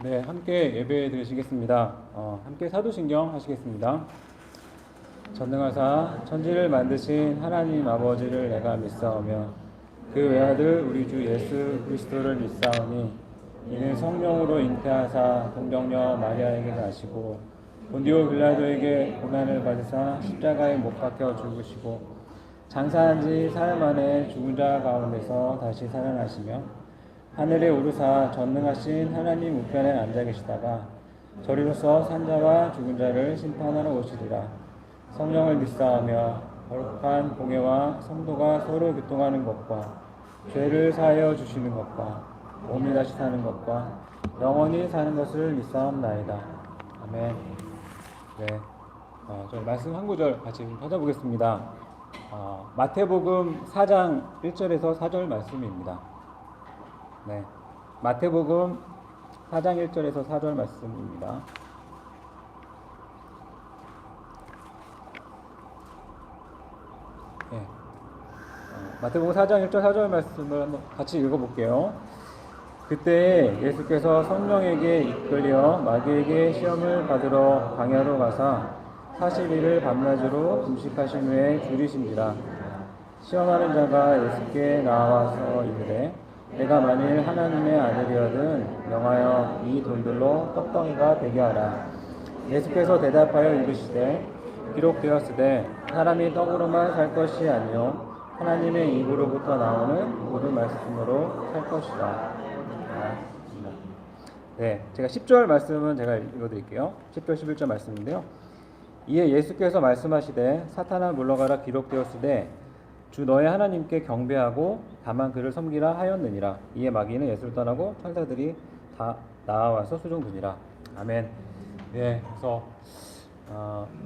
네, 함께 예배 드리시겠습니다. 함께 사도신경 하시겠습니다. 전능하사 천지를 만드신 하나님 아버지를 내가 믿사오며 그 외아들 우리 주 예수 그리스도를 믿사오니 이는 성령으로 잉태하사 동정녀 마리아에게 나시고 본디오 빌라도에게 고난을 받으사 십자가에 못 박혀 죽으시고 장사한 지 사흘 만에 죽은 자 가운데서 다시 살아나시며 하늘에 오르사 전능하신 하나님 우편에 앉아 계시다가 저리로서 산자와 죽은 자를 심판하러 오시리라. 성령을 믿사하며 거룩한 공예와 성도가 서로 교통하는 것과 죄를 사하여 주시는 것과 몸이 다시 사는 것과 영원히 사는 것을 믿사옵나이다. 아멘. 네, 저희 말씀 한 구절 같이 좀 찾아보겠습니다. 마태복음 4장 1절에서 4절 말씀입니다. 네, 마태복음 4장 1절에서 4절 말씀입니다. 네, 마태복음 4장 1절 4절 말씀을 한번 같이 읽어볼게요. 그때 예수께서 성령에게 이끌려 마귀에게 시험을 받으러 광야로 가사 40일을 밤낮으로 금식하신 후에 줄이신지라. 시험하는 자가 예수께 나와서 이르되 내가 만일 하나님의 아들이거든 명하여 이 돌들로 떡덩이가 되게 하라. 예수께서 대답하여 이르시되 기록되었으되 사람이 떡으로만 살 것이 아니요 하나님의 입으로부터 나오는 모든 말씀으로 살 것이라. 네, 제가 10절 말씀은 제가 읽어드릴게요. 10절 11절 말씀인데요. 이에 예수께서 말씀하시되 사탄아 물러가라 기록되었으되 주 너의 하나님께 경배하고 다만 그를 섬기라 하였느니라. 이에 마귀는 예수를 떠나고 천사들이 다 나와서 수종드니라. 아멘. 네, 그래서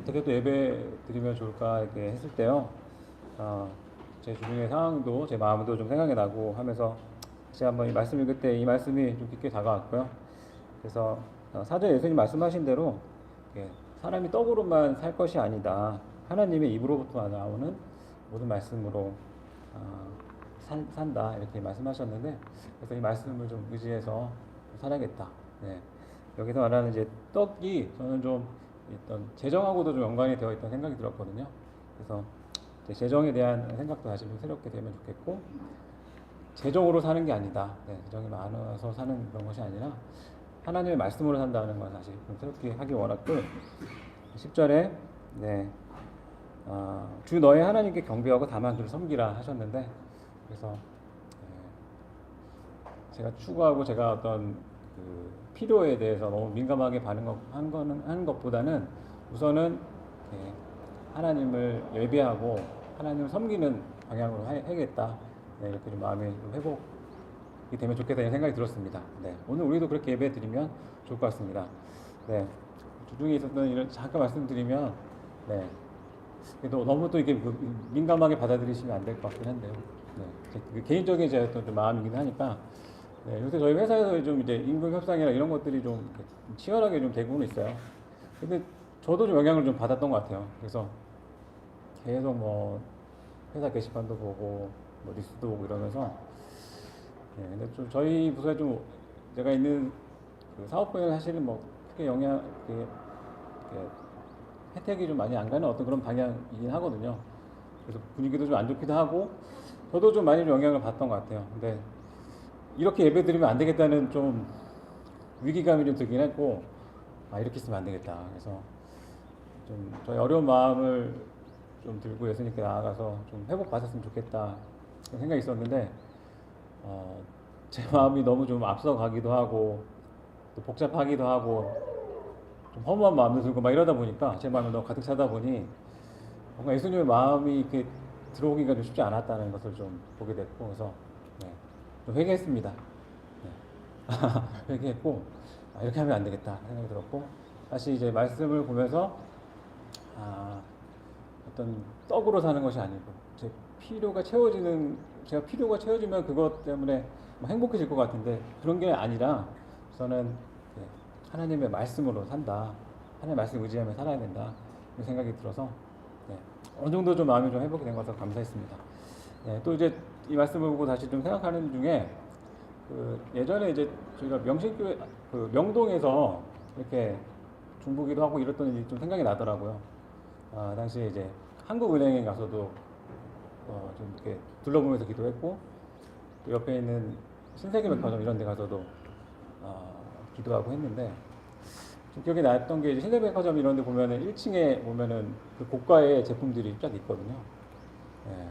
어떻게 또 예배 드리면 좋을까 이렇게 했을 때요. 제 주변의 상황도 제 마음도 좀 생각이 나고 하면서 제가 한번 이 말씀 읽을 때 이 말씀이 좀 깊게 다가왔고요. 그래서 사전 예수님 말씀하신 대로 사람이 떡으로만 살 것이 아니다. 하나님의 입으로부터 나오는 모든 말씀으로 산다 이렇게 말씀하셨는데, 그래서 이 말씀을 좀 의지해서 살아야겠다. 네. 여기서 말하는 이제 떡이 저는 좀 어떤 재정하고도 좀 연관이 되어 있다는 생각이 들었거든요. 그래서 재정에 대한 생각도 다시 좀 새롭게 되면 좋겠고, 재정으로 사는 게 아니다. 네, 재정이 많아서 사는 그런 것이 아니라 하나님의 말씀으로 산다는 건 사실 좀 새롭게 하기 원했고, 10절에 네, 주 너의 하나님께 경배하고 다만 그를 섬기라 하셨는데, 그래서 제가 추구하고 제가 어떤 그 필요에 대해서 너무 민감하게 하는 것보다는 우선은 하나님을 예배하고 하나님을 섬기는 방향으로 해야겠다. 네, 이렇게 좀 마음이 좀 회복이 되면 좋겠다 이런 생각이 들었습니다. 네, 오늘 우리도 그렇게 예배 드리면 좋을 것 같습니다. 네, 주중에 있었던 일을 잠깐 말씀드리면, 네, 그래도 너무 또 이게 민감하게 받아들이시면 안 될 것 같긴 한데요. 네, 개인적인 제 어떤 좀 마음이긴 하니까. 네, 요새 저희 회사에서 좀 이제 임금 협상이나 이런 것들이 좀 치열하게 좀 되고는 있어요. 근데 저도 좀 영향을 좀 받았던 것 같아요. 그래서 계속 뭐 회사 게시판도 보고 뭐 리스트도 보고 이러면서, 네, 근데 좀 저희 부서에 좀 제가 있는 그 사업부에는 사실은 뭐 크게 혜택이 좀 많이 안 가는 어떤 그런 방향이긴 하거든요. 그래서 분위기도 좀 안 좋기도 하고 저도 좀 많이 영향을 받았던 것 같아요. 근데 이렇게 예배 드리면 안 되겠다는 좀 위기감이 좀 들긴 했고, 이렇게 있으면 안 되겠다. 그래서 좀 저희 어려운 마음을 좀 들고 예수님께 나아가서 좀 회복받았으면 좋겠다 생각이 있었는데, 제 마음이 너무 좀 앞서가기도 하고 또 복잡하기도 하고 좀 허무한 마음도 들고 막 이러다 보니까 제 마음이 너무 가득 차다 보니 뭔가 예수님의 마음이 이렇게 들어오기가 좀 쉽지 않았다는 것을 좀 보게 됐고, 그래서 네, 좀 회개했습니다. 네. 회개했고, 이렇게 하면 안 되겠다 생각이 들었고, 다시 이제 말씀을 보면서 어떤 떡으로 사는 것이 아니고 제가 필요가 채워지면 그것 때문에 행복해질 것 같은데 그런 게 아니라 저는 하나님의 말씀으로 산다. 하나님의 말씀 의지하며 살아야 된다. 이런 생각이 들어서 어느 정도 좀 마음이 좀 회복이 된 것 같아서 감사했습니다. 또 이제 이 말씀을 보고 다시 좀 생각하는 중에 그 예전에 이제 저희가 명신교회 그 명동에서 이렇게 중보기도 하고 이랬던 일이 좀 생각이 나더라고요. 당시에 이제 한국은행에 가서도 좀 이렇게 둘러보면서 기도했고, 또 옆에 있는 신세계백화점 이런 데 가서도 기도하고 했는데, 좀 기억에 났던 게 이제 신세계백화점 이런 데 보면은 1층에 보면은 그 고가의 제품들이 쫙 있거든요. 예.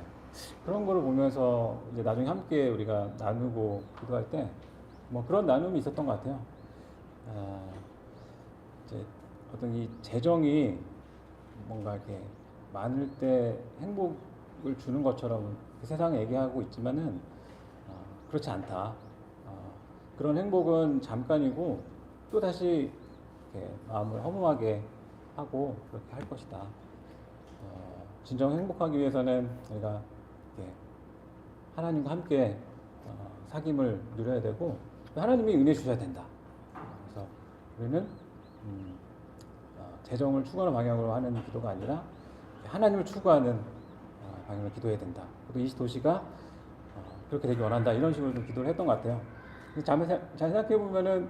그런 거를 보면서 이제 나중에 함께 우리가 나누고 기도할 때 뭐 그런 나눔이 있었던 것 같아요. 이제 어떤 이 재정이 뭔가 이렇게 많을 때 행복을 주는 것처럼 그 세상에 얘기하고 있지만은 그렇지 않다. 그런 행복은 잠깐이고 또 다시 이렇게 마음을 허무하게 하고 그렇게 할 것이다. 진정 행복하기 위해서는 우리가 이렇게 하나님과 함께 사귐을 누려야 되고 하나님이 은혜 주셔야 된다. 그래서 우리는 재정을 추구하는 방향으로 하는 기도가 아니라 하나님을 추구하는 방향으로 기도해야 된다. 또 이 도시가 그렇게 되길 원한다. 이런 식으로 좀 기도를 했던 것 같아요. 잘 생각해 보면은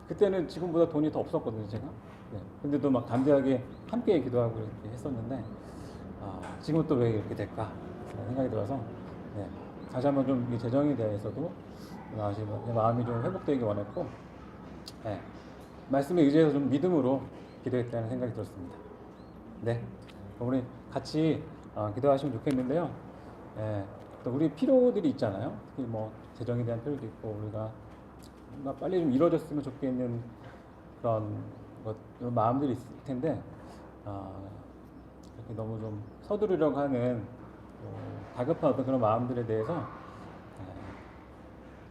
그때는 지금보다 돈이 더 없었거든요, 제가. 네. 근데도 막 담대하게 함께 기도하고 이렇게 했었는데 지금은 또 왜 이렇게 될까 생각이 들어서 네. 다시 한번 좀 이 재정에 대해서도 마음이 좀 회복되기 원했고 네. 말씀에 의지해서 좀 믿음으로 기도했다는 생각이 들었습니다. 네, 우리 같이 기도하시면 좋겠는데요. 네. 또 우리 필요들이 있잖아요. 특히 뭐 재정에 대한 필요도 있고 우리가 뭔가 빨리 좀 이루어졌으면 좋겠는 그런 마음들이 있을 텐데 이렇게 너무 좀 서두르려고 하는 다급한 어떤 그런 마음들에 대해서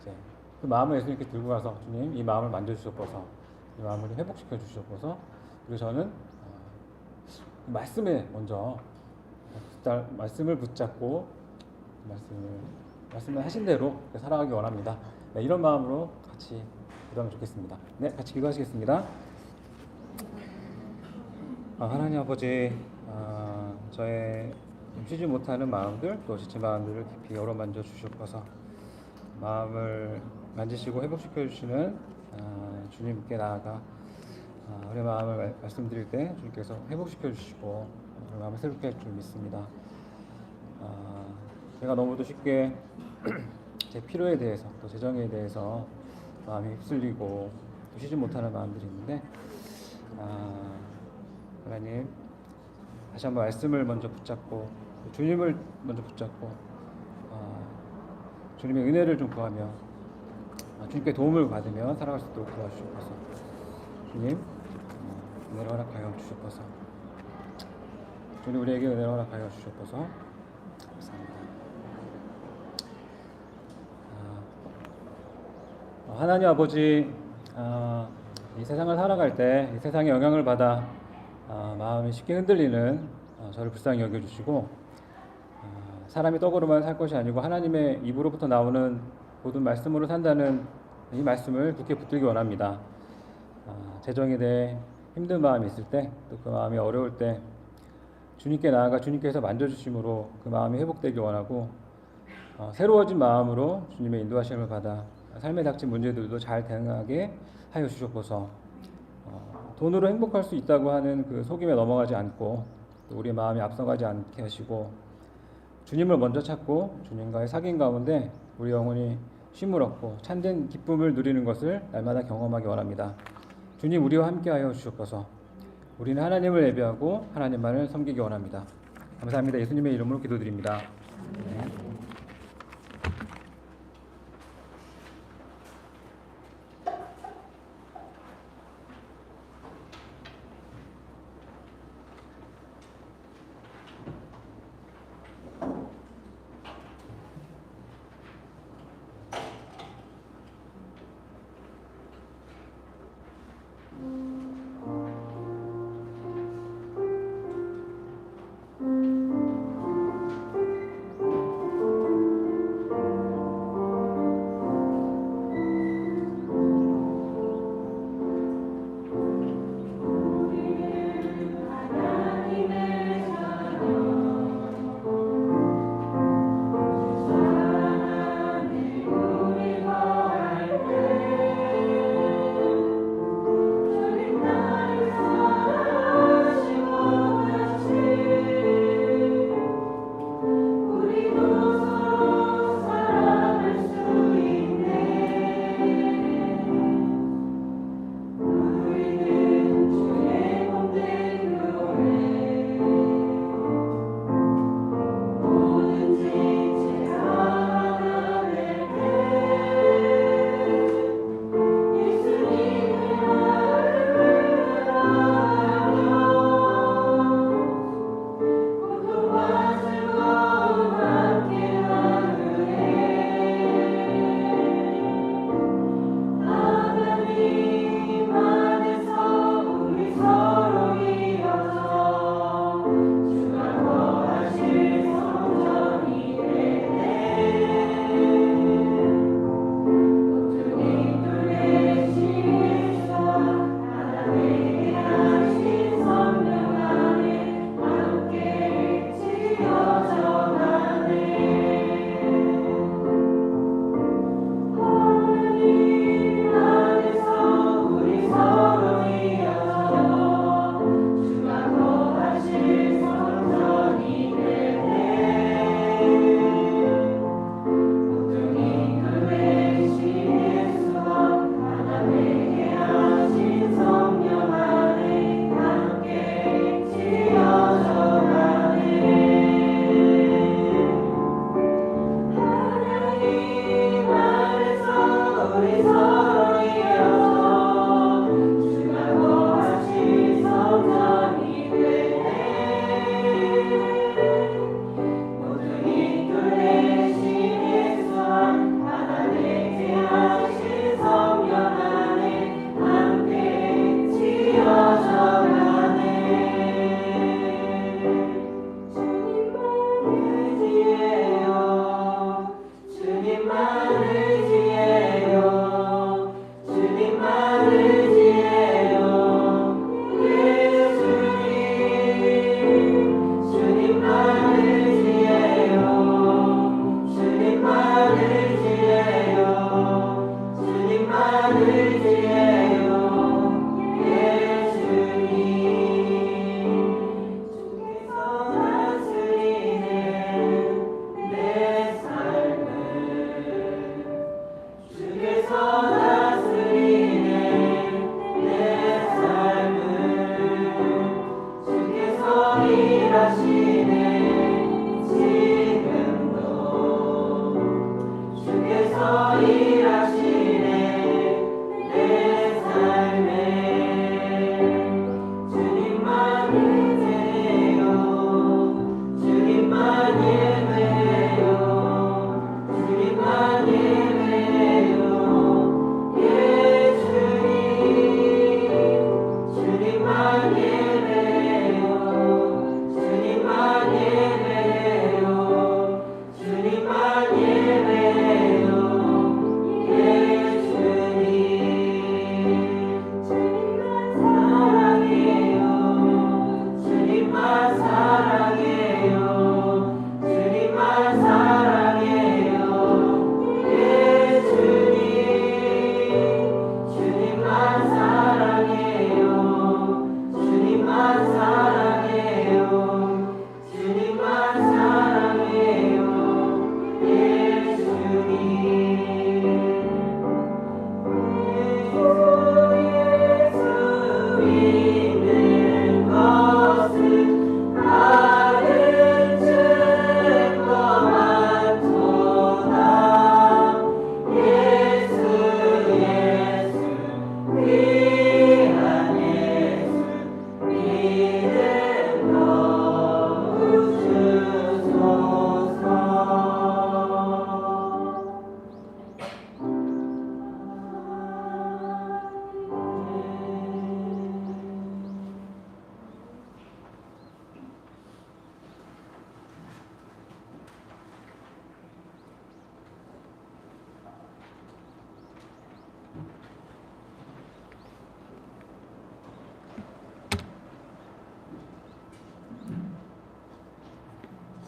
이제 그 마음을 예수님께 들고 가서 주님 이 마음을 만져주셨어서 이 마음을 회복시켜 주셨어서 그리고 저는 말씀에 먼저 말씀을 붙잡고 말씀을 하신 대로 살아가기 원합니다. 네, 이런 마음으로 같이 기도하면 좋겠습니다. 네, 같이 기도하시겠습니다. 하나님 아버지, 저의 쉬지 못하는 마음들, 또 지친 마음들을 깊이 어루만져 주시옵소서. 마음을 만지시고 회복시켜 주시는 주님께 나아가 우리 마음을 말씀드릴 때 주님께서 회복시켜 주시고 우리 마음을 새롭게 할 줄 믿습니다. 제가 너무도 쉽게 제 필요에 대해서 또 재정에 대해서 마음이 휩쓸리고 또 쉬지 못하는 마음들이 있는데 하나님 다시 한번 말씀을 먼저 붙잡고 주님을 먼저 붙잡고 주님의 은혜를 좀 구하며 주님께 도움을 받으며 살아갈 수 있도록 도와주시옵소서. 주님 은혜를 허락하여 주시옵소서. 주님 우리에게 은혜를 허락하여 주시옵소서. 감사합니다. 하나님 아버지, 이 세상을 살아갈 때 이 세상의 영향을 받아 마음이 쉽게 흔들리는 저를 불쌍히 여겨주시고 사람이 떡으로만 살 것이 아니고 하나님의 입으로부터 나오는 모든 말씀으로 산다는 이 말씀을 굳게 붙들기 원합니다. 재정에 대해 힘든 마음이 있을 때 또 그 마음이 어려울 때 주님께 나아가 주님께서 만져주심으로 그 마음이 회복되기 원하고 새로워진 마음으로 주님의 인도하심을 받아 삶에 닥친 문제들도 잘 대응하게 하여 주시옵소서. 돈으로 행복할 수 있다고 하는 그 속임에 넘어가지 않고 또 우리의 마음이 앞서가지 않게 하시고 주님을 먼저 찾고 주님과의 사귐 가운데 우리 영혼이 쉼을 얻고 참된 기쁨을 누리는 것을 날마다 경험하기 원합니다. 주님 우리와 함께하여 주시옵소서. 우리는 하나님을 예배하고 하나님만을 섬기기 원합니다. 감사합니다. 예수님의 이름으로 기도드립니다. 네.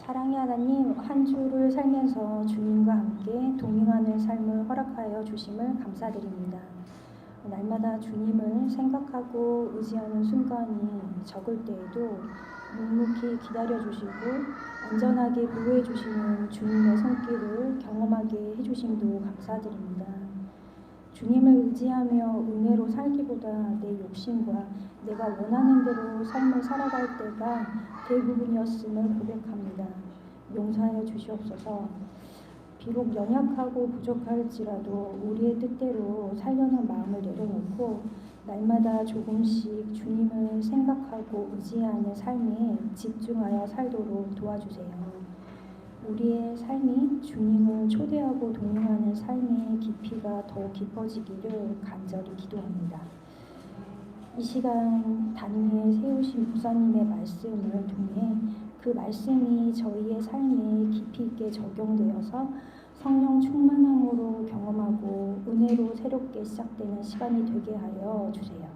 사랑의 하나님, 한 주를 살면서 주님과 함께 동행하는 삶을 허락하여 주심을 감사드립니다. 날마다 주님을 생각하고 의지하는 순간이 적을 때에도 묵묵히 기다려주시고 안전하게 보호해 주시는 주님의 손길을 경험하게 해주심도 감사드립니다. 주님을 의지하며 은혜로 살기보다 내 욕심과 내가 원하는 대로 삶을 살아갈 때가 대부분이었음을 고백합니다. 용서하여 주시옵소서. 비록 연약하고 부족할지라도 우리의 뜻대로 살려는 마음을 내려놓고 날마다 조금씩 주님을 생각하고 의지하는 삶에 집중하여 살도록 도와주세요. 우리의 삶이 주님을 초대하고 동행하는 삶의 깊이가 더 깊어지기를 간절히 기도합니다. 이 시간 담임에 세우신 목사님의 말씀을 통해 그 말씀이 저희의 삶에 깊이 있게 적용되어서 성령 충만함으로 경험하고 은혜로 새롭게 시작되는 시간이 되게 하여 주세요.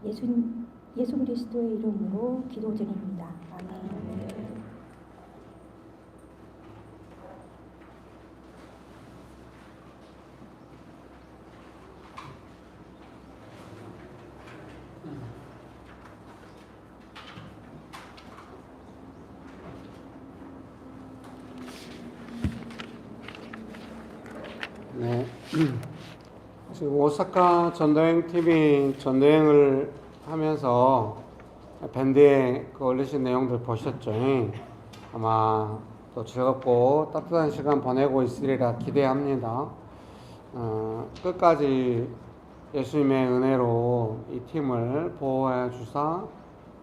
예수 그리스도의 이름으로 기도드립니다. 아멘. 네. 지금 오사카 전도행 TV 전도행을 하면서 밴드에 올리신 내용들 보셨죠? 아마 또 즐겁고 따뜻한 시간 보내고 있으리라 기대합니다. 끝까지 예수님의 은혜로 이 팀을 보호해 주사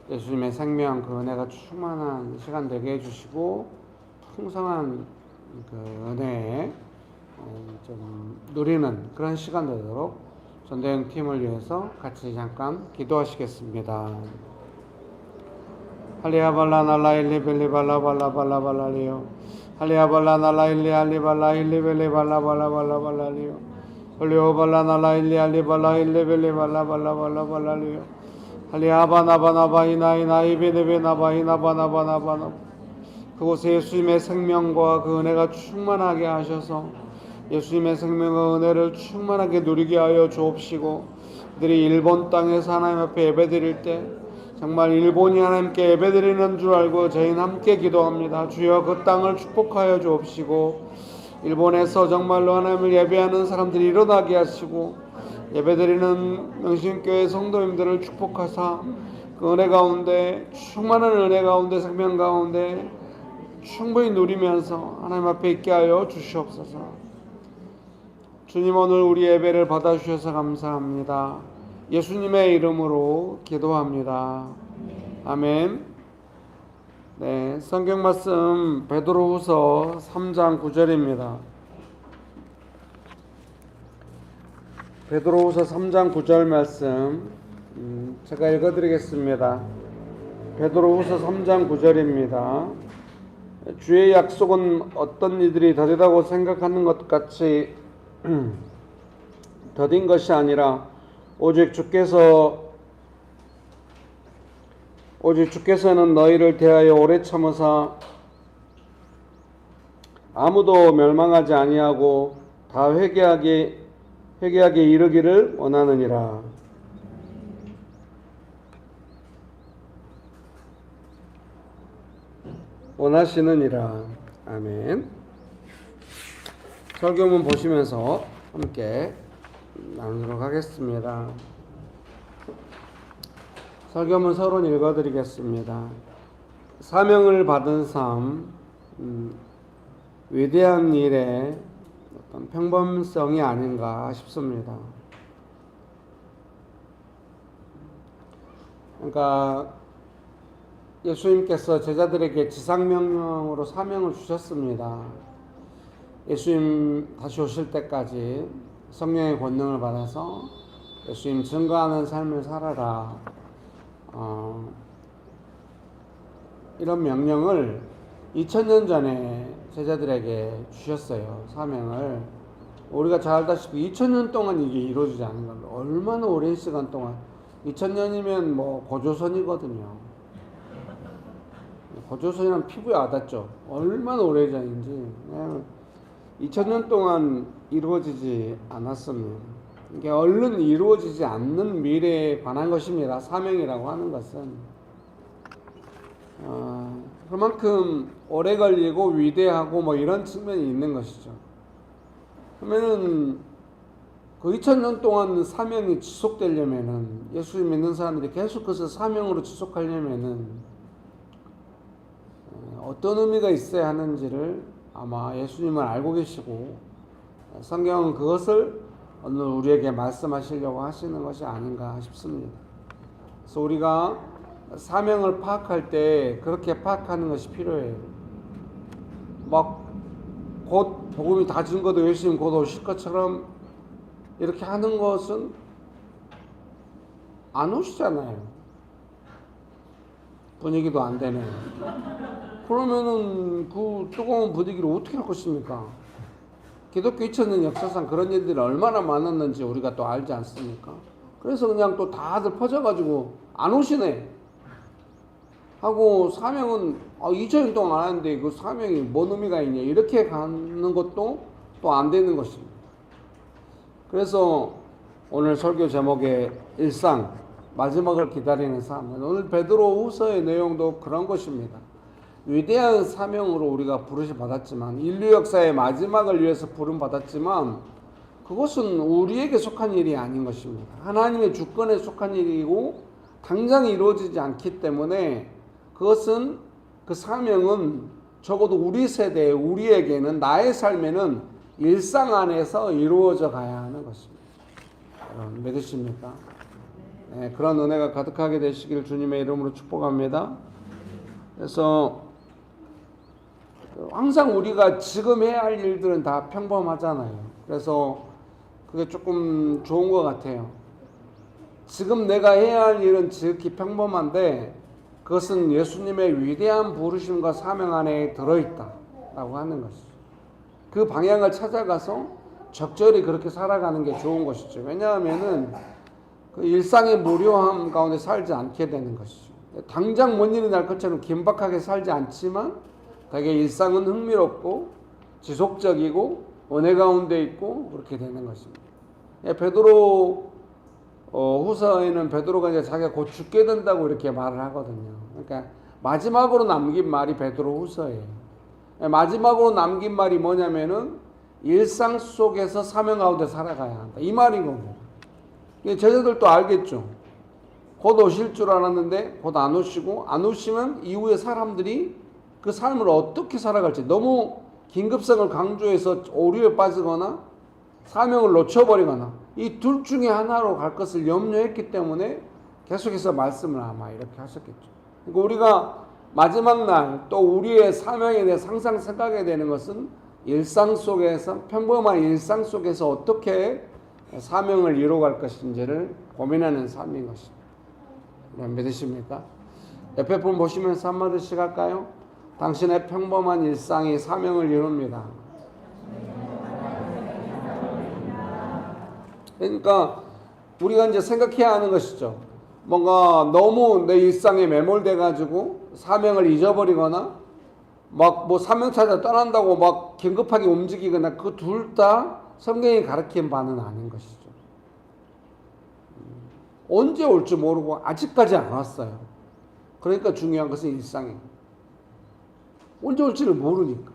예수님의 생명 그 은혜가 충만한 시간 되게 해주시고 풍성한 그 은혜에 좀 누리는 그런 시간 되도록 전도행 팀을 위해서 같이 잠깐 기도하시겠습니다. 할리아발라 날라 일리빌리 발라 발라 발라 발라리요 할리아발라 날라 일리 할리발라 일리벨리 발라 발라 발라 발라리오 할리오발라 날라 일리 할리발라 일리벨리 발라 발라 발라 발라리오 할리아바나바나바이나이나이베네베나바이나바나바나바나 그곳에 예수님의 생명과 그 은혜가 충만하게 하셔서 예수님의 생명과 은혜를 충만하게 누리게 하여 주옵시고 그들이 일본 땅에서 하나님 앞에 예배드릴 때 정말 일본이 하나님께 예배드리는 줄 알고 저희는 함께 기도합니다. 주여 그 땅을 축복하여 주옵시고 일본에서 정말로 하나님을 예배하는 사람들이 일어나게 하시고 예배드리는 명신교회 성도님들을 축복하사 그 은혜 가운데 충만한 은혜 가운데 생명 가운데 충분히 누리면서 하나님 앞에 있게 하여 주시옵소서. 주님 오늘 우리 예배를 받아주셔서 감사합니다. 예수님의 이름으로 기도합니다. 아멘. 네, 성경 말씀 베드로후서 3장 9절입니다. 베드로후서 3장 9절 말씀 제가 읽어드리겠습니다. 베드로후서 3장 9절입니다. 주의 약속은 어떤 이들이 더디다고 생각하는 것 같이 더딘 것이 아니라 오직 주께서는 너희를 대하여 오래 참으사 아무도 멸망하지 아니하고 다 회개하게 이르기를 원하느니라. 원하시느니라. 아멘. 설교문 보시면서 함께 나누도록 하겠습니다. 설교문 서론 읽어드리겠습니다. 사명을 받은 삶, 위대한 일의 어떤 평범성이 아닌가 싶습니다. 그러니까 예수님께서 제자들에게 지상명령으로 사명을 주셨습니다. 예수님 다시 오실 때까지 성령의 권능을 받아서 예수님 증거하는 삶을 살아라. 이런 명령을 2000년 전에 제자들에게 주셨어요. 사명을. 우리가 잘 알다시피 2000년 동안 이게 이루어지지 않은 겁니다. 얼마나 오랜 시간 동안 2000년이면 뭐 고조선이거든요. 고조선이란 피부에 와닿죠. 얼마나 오래전인지 2000년 동안 이루어지지 않았습니다. 이게 얼른 이루어지지 않는 미래에 관한 것입니다. 사명이라고 하는 것은 그만큼 오래 걸리고 위대하고 뭐 이런 측면이 있는 것이죠. 그러면은 그 2000년 동안 사명이 지속되려면은 예수를 믿는 사람들이 계속 그것을 사명으로 지속하려면은 어떤 의미가 있어야 하는지를 아마 예수님은 알고 계시고 성경은 그것을 오늘 우리에게 말씀하시려고 하시는 것이 아닌가 싶습니다. 그래서 우리가 사명을 파악할 때 그렇게 파악하는 것이 필요해요. 막 곧 복음이 다 증거되고 예수님 곧 오실 것처럼 이렇게 하는 것은 안 오시잖아요. 분위기도 안 되네. 그러면은 그 뜨거운 분위기를 어떻게 할 것입니까? 기독교 2000년 역사상 그런 일들이 얼마나 많았는지 우리가 또 알지 않습니까? 그래서 그냥 또 다들 퍼져가지고 안 오시네 하고 사명은 2000년 동안 안 하는데 그 사명이 뭔 의미가 있냐 이렇게 가는 것도 또 안 되는 것입니다. 그래서 오늘 설교 제목의 일상 마지막을 기다리는 삶, 오늘 베드로후서의 내용도 그런 것입니다. 위대한 사명으로 우리가 부르심 받았지만 인류 역사의 마지막을 위해서 부름 받았지만 그것은 우리에게 속한 일이 아닌 것입니다. 하나님의 주권에 속한 일이고 당장 이루어지지 않기 때문에 그것은 그 사명은 적어도 우리 세대 우리에게는 나의 삶에는 일상 안에서 이루어져 가야 하는 것입니다. 여러분 믿으십니까? 네, 그런 은혜가 가득하게 되시길 주님의 이름으로 축복합니다. 그래서 항상 우리가 지금 해야 할 일들은 다 평범하잖아요. 그래서 그게 조금 좋은 것 같아요. 지금 내가 해야 할 일은 지극히 평범한데 그것은 예수님의 위대한 부르심과 사명 안에 들어있다. 라고 하는 것이죠. 그 방향을 찾아가서 적절히 그렇게 살아가는 게 좋은 것이죠. 왜냐하면은 그 일상의 무료함 가운데 살지 않게 되는 것이죠. 당장 뭔 일이 날 것처럼 긴박하게 살지 않지만 되게 일상은 흥미롭고 지속적이고 은혜 가운데 있고 그렇게 되는 것입니다. 베드로 후서에는 베드로가 이제 자기가 곧 죽게 된다고 이렇게 말을 하거든요. 그러니까 마지막으로 남긴 말이 베드로 후서예요. 마지막으로 남긴 말이 뭐냐면은 일상 속에서 사명 가운데 살아가야 한다. 이 말이거든요. 제자들도 알겠죠. 곧 오실 줄 알았는데 곧 안 오시고, 안 오시면 이후에 사람들이 그 삶을 어떻게 살아갈지 너무 긴급성을 강조해서 오류에 빠지거나 사명을 놓쳐버리거나 이 둘 중에 하나로 갈 것을 염려했기 때문에 계속해서 말씀을 아마 이렇게 하셨겠죠. 그러니까 우리가 마지막 날 또 우리의 사명에 대해 항상 생각해야 되는 것은 일상 속에서, 평범한 일상 속에서 어떻게 사명을 이루어갈 것인지를 고민하는 삶인 것입니다. 믿으십니까? 옆에 분 보시면서 한마디씩 할까요? 당신의 평범한 일상이 사명을 이룹니다. 그러니까 우리가 이제 생각해야 하는 것이죠. 뭔가 너무 내 일상에 매몰돼 가지고 사명을 잊어버리거나 막 뭐 사명 찾아 떠난다고 막 긴급하게 움직이거나 그 둘 다 성경이 가르친 바는 아닌 것이죠. 언제 올지 모르고 아직까지 안 왔어요. 그러니까 중요한 것은 일상이에요. 언제 올지를 모르니까.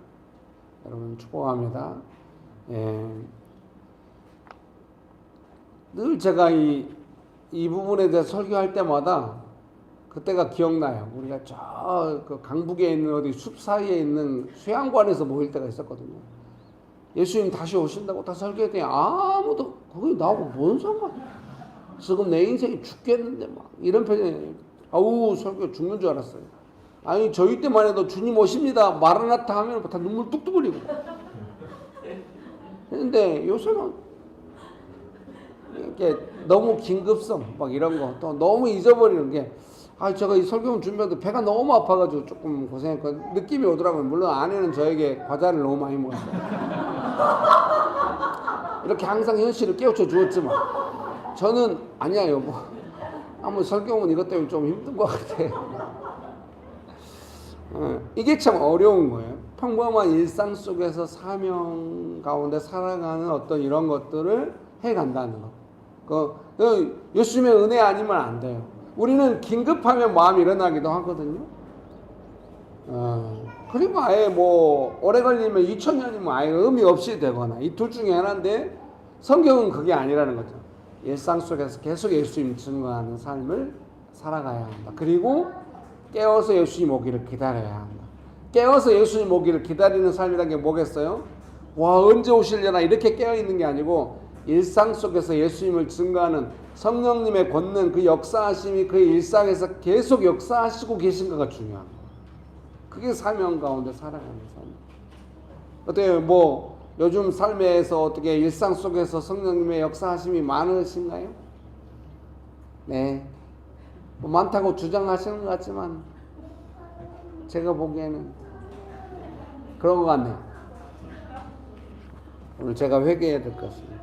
여러분 축복합니다. 예. 늘 제가 이 부분에 대해서 설교할 때마다 그때가 기억나요. 우리가 저 그 강북에 있는 어디 숲 사이에 있는 수양관에서 모일 때가 있었거든요. 예수님 다시 오신다고 다 설교했더니 아무도 거기 나하고 뭔 상관이야. 지금 내 인생이 죽겠는데 막 이런 표정이 아우 설교 죽는 줄 알았어요. 아니 저희 때만 해도 주님 오십니다 마라나타 하면 다 눈물 뚝뚝 흘리고 근데 요새는 이렇게 너무 긴급성 막 이런 거 또 너무 잊어버리는 게 제가 이 설교문 준비하는데 배가 너무 아파가지고 조금 고생했거든요. 느낌이 오더라고요. 물론 아내는 저에게 과자를 너무 많이 먹었어요. 이렇게 항상 현실을 깨우쳐 주었지만 저는 아니야 여보 한번 설교문 이것 때문에 좀 힘든 것 같아. 이게 참 어려운 거예요. 평범한 일상 속에서 사명 가운데 살아가는 어떤 이런 것들을 해간다는 거. 예수님의 은혜 아니면 안 돼요. 우리는 긴급하면 마음이 일어나기도 하거든요. 그리고 아예 뭐 오래 걸리면 2000년이면 아예 의미 없이 되거나 이 둘 중에 하나인데 성경은 그게 아니라는 거죠. 일상 속에서 계속 예수님 증거하는 삶을 살아가야 한다. 그리고 깨어서 예수님 오기를 기다려야 한다. 깨어서 예수님 오기를 기다리는 삶이라는 게 뭐겠어요? 와 언제 오시려나 이렇게 깨어있는 게 아니고 일상 속에서 예수님을 증거하는 성령님의 권능 그 역사하심이 그 일상에서 계속 역사하시고 계신가가 중요한 거예요. 그게 사명 가운데 살아가는 삶. 어때요? 뭐 요즘 삶에서 어떻게 일상 속에서 성령님의 역사하심이 많으신가요? 네. 뭐 많다고 주장하시는 것 같지만 제가 보기에는 그런 것 같네요. 오늘 제가 회개해야 될 것입니다.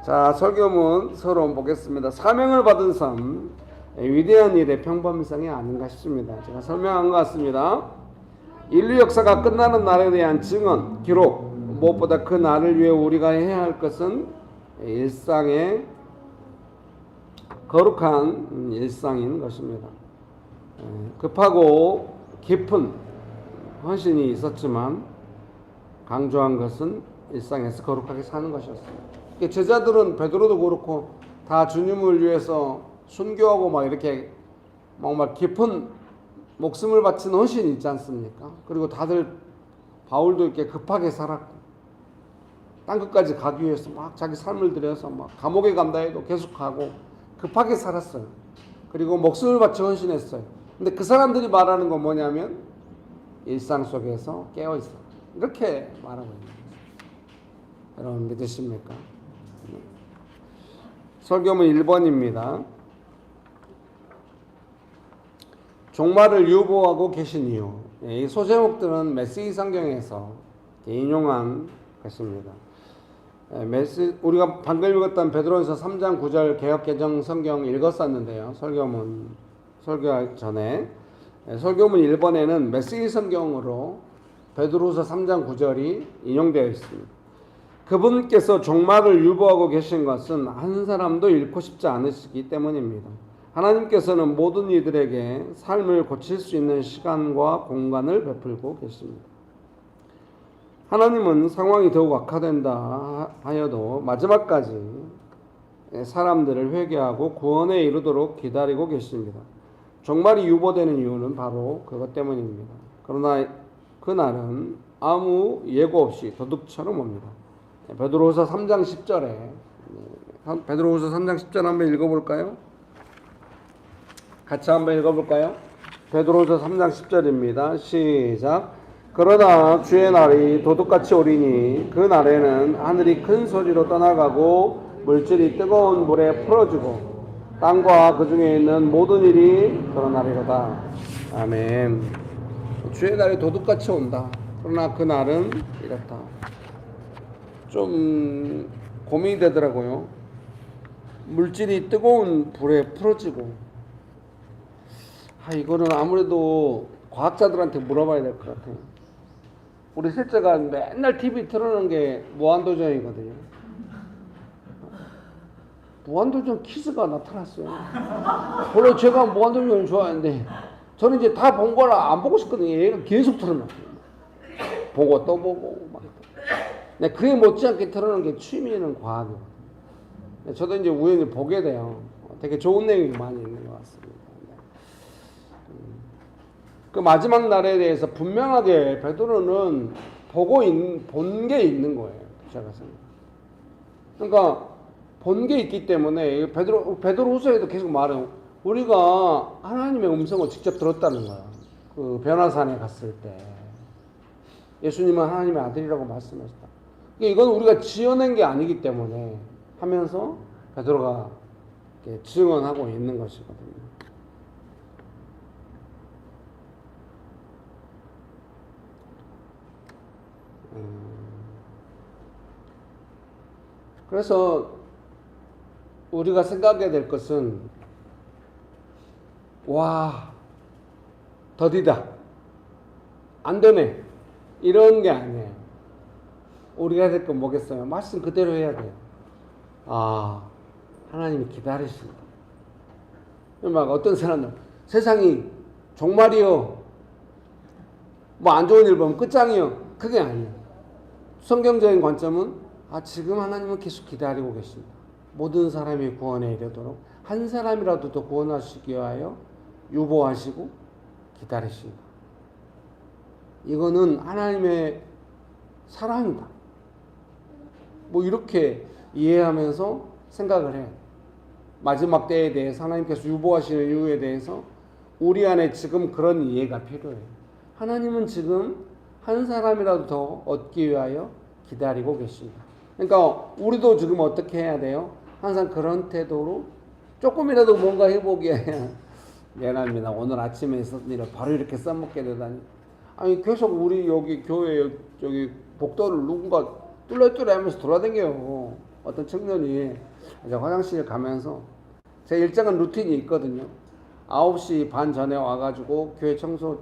자, 설교문 서론 보겠습니다. 사명을 받은 삶, 위대한 일의 평범성이 아닌가 싶습니다. 제가 설명한 것 같습니다. 인류 역사가 끝나는 날에 대한 증언, 기록, 무엇보다 그 날을 위해 우리가 해야 할 것은 일상의 거룩한 일상인 것입니다. 급하고 깊은 헌신이 있었지만 강조한 것은 일상에서 거룩하게 사는 것이었습니다. 제자들은 베드로도 그렇고 다 주님을 위해서 순교하고 막 이렇게 막 깊은 목숨을 바친 헌신이 있지 않습니까? 그리고 다들 바울도 이렇게 급하게 살았고 땅끝까지 가기 위해서 막 자기 삶을 들여서 막 감옥에 간다 해도 계속 가고 급하게 살았어요. 그리고 목숨을 바쳐 헌신했어요. 근데 그 사람들이 말하는 건 뭐냐면 일상 속에서 깨어 있어. 이렇게 말하고 있는 거예요. 여러분 믿으십니까? 설교문 1번입니다. 종말을 유보하고 계신 이유. 이 소제목들은 메시지 성경에서 인용한 것입니다. 우리가 방금 읽었던 베드로전서 3장 9절 개역개정 성경 읽었었는데요. 설교 전에 설교문 1번에는 메시지 성경으로 베드로전서 3장 9절이 인용되어 있습니다. 그분께서 종말을 유보하고 계신 것은 한 사람도 잃고 싶지 않으시기 때문입니다. 하나님께서는 모든 이들에게 삶을 고칠 수 있는 시간과 공간을 베풀고 계십니다. 하나님은 상황이 더욱 악화된다 하여도 마지막까지 사람들을 회개하고 구원에 이르도록 기다리고 계십니다. 종말이 유보되는 이유는 바로 그것 때문입니다. 그러나 그날은 아무 예고 없이 도둑처럼 옵니다. 베드로후서 3장 10절에 베드로후서 3장 10절 한번 읽어볼까요? 같이 한번 읽어볼까요? 베드로후서 3장 10절입니다. 시작. 그러나 주의 날이 도둑같이 오리니 그 날에는 하늘이 큰 소리로 떠나가고 물질이 뜨거운 물에 풀어지고 땅과 그 중에 있는 모든 일이 드러나리로다. 아멘. 주의 날이 도둑같이 온다. 그러나 그 날은 이렇다. 좀 고민이 되더라고요. 물질이 뜨거운 불에 풀어지고, 이거는 아무래도 과학자들한테 물어봐야 될 것 같아요. 우리 셋째가 맨날 TV 틀어놓은 게 무한도전이거든요. 무한도전 키스가 나타났어요. 원래 제가 무한도전을 좋아하는데 저는 이제 다 본 거라 안 보고 싶거든요. 얘가 계속 틀어놨어요. 보고 또 보고 막. 근데 그에 못지않게 틀어놓은 게 취미는 과학이거든요. 저도 이제 우연히 보게 돼요. 되게 좋은 내용이 많이 있는 것 같습니다. 그 마지막 날에 대해서 분명하게 베드로는 본 게 있는 거예요. 제가 생각. 그러니까 본 게 있기 때문에 베드로후서에도 계속 말해요. 우리가 하나님의 음성을 직접 들었다는 거야. 그 변화산에 갔을 때 예수님은 하나님의 아들이라고 말씀하셨다. 이건 우리가 지어낸 게 아니기 때문에 하면서 베드로가 증언하고 있는 것이거든요. 그래서 우리가 생각해야 될 것은 와 더디다 안 되네 이런 게 아니에요. 우리가 해야 될 건 뭐겠어요? 말씀 그대로 해야 돼요. 하나님이 기다리신다. 막 어떤 사람은 세상이 종말이요 뭐 안 좋은 일 보면 끝장이요 그게 아니에요. 성경적인 관점은 지금 하나님은 계속 기다리고 계십니다. 모든 사람이 구원에 이르도록 한 사람이라도 더 구원하시기 위하여 유보하시고 기다리십니다. 이거는 하나님의 사랑이다. 뭐 이렇게 이해하면서 생각을 해요. 마지막 때에 대해서 하나님께서 유보하시는 이유에 대해서 우리 안에 지금 그런 이해가 필요해요. 하나님은 지금 한 사람이라도 더 얻기 위하여 기다리고 계십니다. 그러니까 우리도 지금 어떻게 해야 돼요? 항상 그런 태도로 조금이라도 뭔가 해보기에 미안합니다. 오늘 아침에 있었던 일을 바로 이렇게 써먹게 되다니. 계속 우리 여기 교회 저기 복도를 누군가 뚫레뚫레 하면서 돌아다녀요. 어떤 청년이 이제 화장실 가면서 제 일정한 루틴이 있거든요. 9시 반 전에 와가지고 교회 청소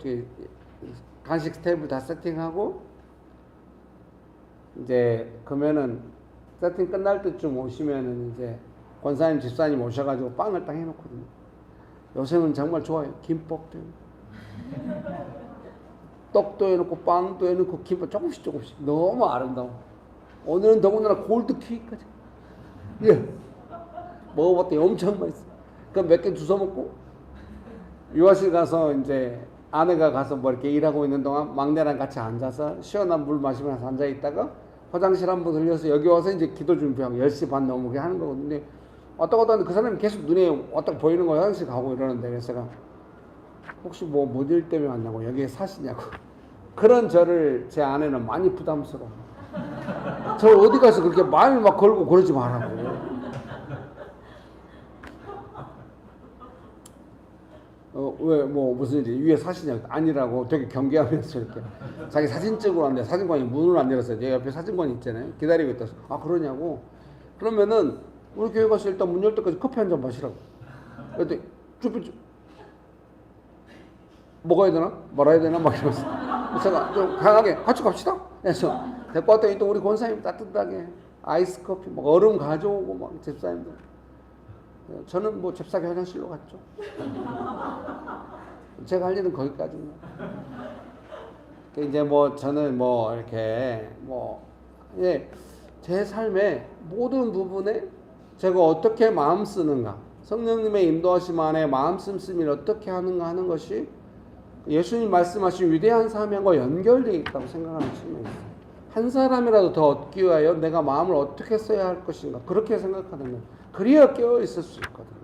간식 테이블 다 세팅하고 이제 그러면은 세팅 끝날 때쯤 오시면은 이제 권사님 집사님 오셔가지고 빵을 딱 해놓거든요. 요새는 정말 좋아요. 김밥도 해놓고 떡도 해놓고 빵도 해놓고 김밥 조금씩 너무 아름다워. 오늘은 더군다나 골드 케이크까지. 먹어봤더니 엄청 맛있어. 그럼 몇 개 주워 먹고 유아실 가서 이제 아내가 가서 뭐 이렇게 일하고 있는 동안 막내랑 같이 앉아서 시원한 물 마시면서 앉아 있다가 화장실 한번 들려서 여기 와서 이제 기도 준비하고 10시 반 넘게 하는 거거든요. 왔다 갔다 하는데 그 사람이 계속 눈에 왔다 보이는 거예요. 화장실 가고 이러는데 그래서 제가 혹시 뭐 일 때문에 왔냐고 여기에 사시냐고. 그런 저를 제 아내는 많이 부담스러워. 저 어디 가서 그렇게 말을 막 걸고 그러지 말라고. 왜 뭐 무슨 일이 위에 사시냐 아니라고 되게 경계하면서 이렇게 자기 사진 찍으러 왔는데 사진관이 문을 안 열었어요. 내 옆에 사진관이 있잖아요. 기다리고 있다. 아 그러냐고. 그러면은 우리 교회 가서 일단 문 열 때까지 커피 한 잔 마시라고. 그랬더니 쭈삐쭈 먹어야 되나 말아야 되나 막 이러면서 제가 좀 강하게 같이 갑시다. 그래서 데리고 왔더니 또 우리 권사님 따뜻하게 아이스 커피 막 얼음 가져오고 막 집사님들. 저는 뭐 잽싸게 화장실로 갔죠. 제가 할 일은 거기까지입니다. 이제 뭐 저는 뭐 이렇게 뭐 예, 제 삶의 모든 부분에 제가 어떻게 마음 쓰는가, 성령님의 인도하심 안에 마음 씀씀이를 어떻게 하는가 하는 것이 예수님 말씀하신 위대한 사명과 연결되어 있다고 생각하는 측면이 있어요. 한 사람이라도 더 얻기 위하여 내가 마음을 어떻게 써야 할 것인가 그렇게 생각하는 거예요. 그리야 깨어 있을 수 있거든요.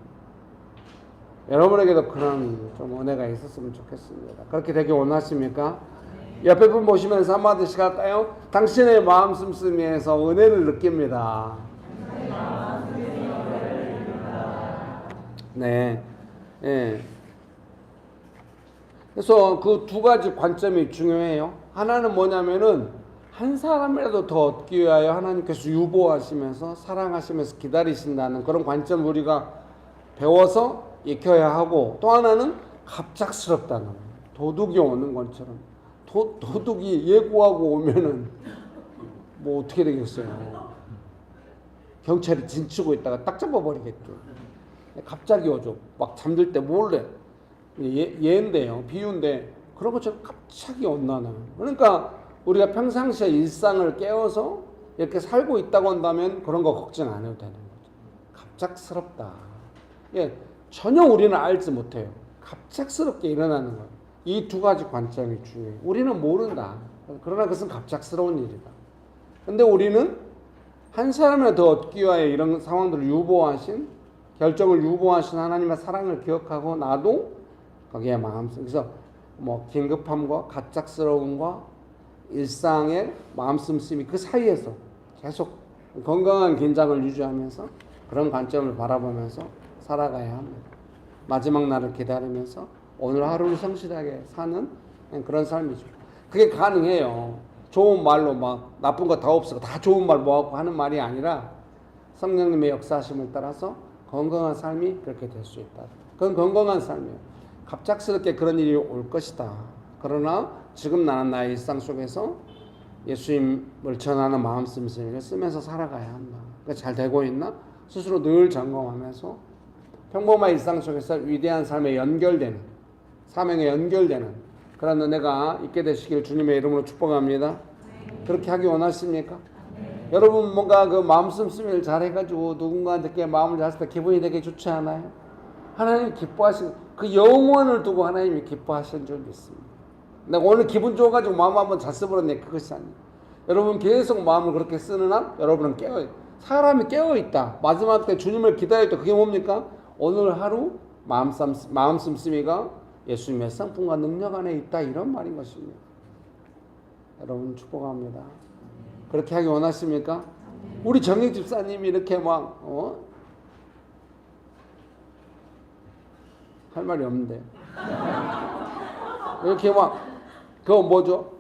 여러분에게도 그런 좀 은혜가 있었으면 좋겠습니다. 그렇게 되길 원하십니까? 옆에 분 보시면서 한마디씩 할까요? 당신의 마음 씀씀이에서 은혜를 느낍니다. 네. 예. 그래서 그 두 가지 관점이 중요해요. 하나는 뭐냐면은 한 사람이라도 더 얻기 위하여 하나님께서 유보하시면서 사랑하시면서 기다리신다는 그런 관점을 우리가 배워서 익혀야 하고, 또 하나는 갑작스럽다는 거예요. 도둑이 오는 것처럼 도둑이 예고하고 오면은 뭐 어떻게 되겠어요. 경찰이 진치고 있다가 딱 잡아버리겠죠. 갑자기 오죠. 막 잠들 때 몰래. 예인데요, 비유인데 그런 것처럼 갑자기 온다는. 그러니까 우리가 평상시에 일상을 깨워서 이렇게 살고 있다고 한다면 그런 거 걱정 안 해도 되는 거죠. 갑작스럽다. 예, 전혀 우리는 알지 못해요. 갑작스럽게 일어나는 거예요. 이 두 가지 관점이 중요해요. 우리는 모른다. 그러나 그것은 갑작스러운 일이다. 근데 우리는 한 사람을 더 얻기 위하여 이런 상황들을 유보하신, 결정을 유보하신 하나님의 사랑을 기억하고 나도 거기에 마음 쓰. 그래서 뭐 긴급함과 갑작스러움과 일상의 마음 씀씀이 그 사이에서 계속 건강한 긴장을 유지하면서 그런 관점을 바라보면서 살아가야 합니다. 마지막 날을 기다리면서 오늘 하루를 성실하게 사는 그런 삶이죠. 그게 가능해요. 좋은 말로 막 나쁜 거 다 없애고 다 좋은 말 모아갖고 하는 말이 아니라 성령님의 역사하심을 따라서 건강한 삶이 그렇게 될 수 있다. 그건 건강한 삶이에요. 갑작스럽게 그런 일이 올 것이다. 그러나 지금 나는 나의 일상 속에서 예수님을 전하는 마음 씀씀이를 쓰면서 살아가야 한다. 잘 되고 있나? 스스로 늘 점검하면서 평범한 일상 속에서 위대한 삶에 연결되는, 사명에 연결되는 그런 은혜가 있게 되시길 주님의 이름으로 축복합니다. 그렇게 하기 원하십니까? 여러분 뭔가 그 마음 씀씀이를 잘 해가지고 누군가한테 마음을 잘 쓸 때 기분이 되게 좋지 않아요? 하나님 기뻐하시는 그 영원을 두고 하나님이 기뻐하시는 줄 믿습니다. 내가 오늘 기분 좋아가지고 마음 한번 잘 써버렸네. 그것이 아니에요. 여러분 계속 마음을 그렇게 쓰는 한 여러분은 깨어있다. 사람이 깨어있다. 마지막 때 주님을 기다릴 때 그게 뭡니까? 오늘 하루 마음 씀씀이가 예수님의 성품과 능력 안에 있다. 이런 말인 것입니다. 여러분 축복합니다. 그렇게 하기 원하십니까? 우리 정희 집사님이 이렇게 막 할 말이 없는데 이렇게 막 그거 뭐죠?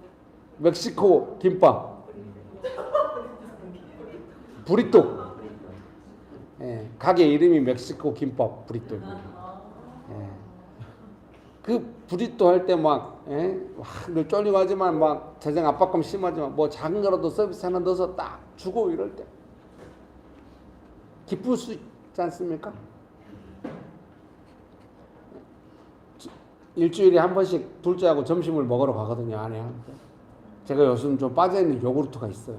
멕시코 김밥 브리또. 예, 가게 이름이 멕시코 김밥 브리또. 예. 그 브리또 할 때 막 늘 쫄리고 하지만 막 재정 압박감 심하지만 뭐 작은 거라도 서비스 하나 넣어서 딱 주고 이럴 때 기쁠 수 있지 않습니까? 일주일에 한 번씩 둘째하고 점심을 먹으러 가거든요, 아내한테. 제가 요즘 좀 빠져있는 요구르트가 있어요.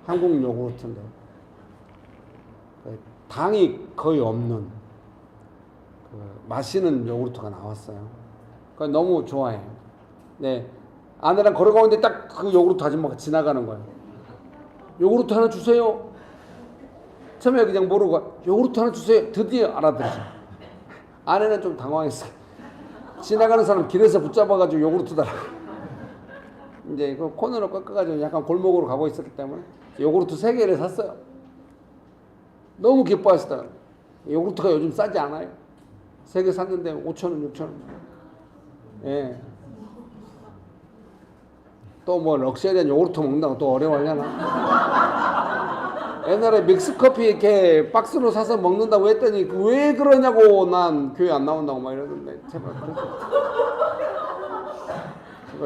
한국 요구르트인데 당이 거의 없는 마시는 요구르트가 나왔어요. 그거 너무 좋아해요. 네, 아내랑 걸어가는데 딱 그 요구르트 아줌마가 지나가는 거예요. 요구르트 하나 주세요. 처음에 그냥 모르고 요구르트 하나 주세요. 드디어 알아들었어요. 아내는 좀 당황했어요. 지나가는 사람 길에서 붙잡아가지고 요구르트 달라고. 이제 그 코너로 꺾어가지고 약간 골목으로 가고 있었기 때문에 요구르트 3개를 샀어요. 너무 기뻐하시더라고요. 요구르트가 요즘 싸지 않아요. 세 개 샀는데 5,000원, 6,000원. 예. 또 뭐 럭셔리한 요구르트 먹는다고 또 어려워하려나? 옛날에 믹스커피 이렇게 박스로 사서 먹는다고 했더니 왜 그러냐고 난 교회 안 나온다고 막 이러던데 제발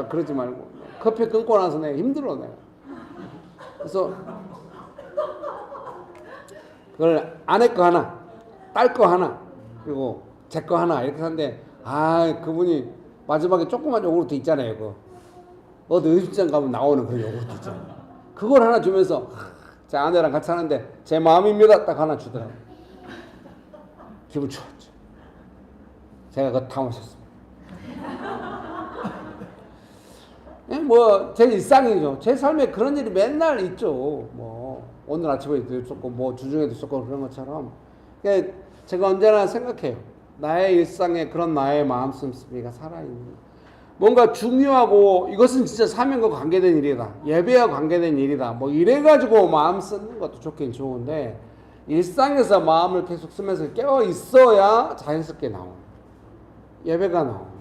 그러지 말고 커피 끊고 나서 내가 힘들어 내가. 그래서 그걸 아내 거 하나, 딸 거 하나, 그리고 제 거 하나 이렇게 샀는데 그분이 마지막에 조그만 요구르트 있잖아요. 그거 어디 음식점 가면 나오는 그런 요구르트 있잖아요. 그걸 하나 주면서 제 아내랑 같이 하는데 제 마음입니다 딱 하나 주더라고요. 기분 좋았죠. 제가 그거 다 마셨습니다. 뭐 제 일상이죠. 제 삶에 그런 일이 맨날 있죠. 뭐 오늘 아침에도 있었고 뭐 주중에도 있었고 그런 것처럼. 그러니까 제가 언제나 생각해요. 나의 일상에 그런 나의 마음 씀씀이가 살아있는. 뭔가 중요하고 이것은 진짜 사명과 관계된 일이다. 예배와 관계된 일이다. 뭐 이래가지고 마음 쓰는 것도 좋긴 좋은데 일상에서 마음을 계속 쓰면서 깨어 있어야 자연스럽게 나오는 예배가 나오는.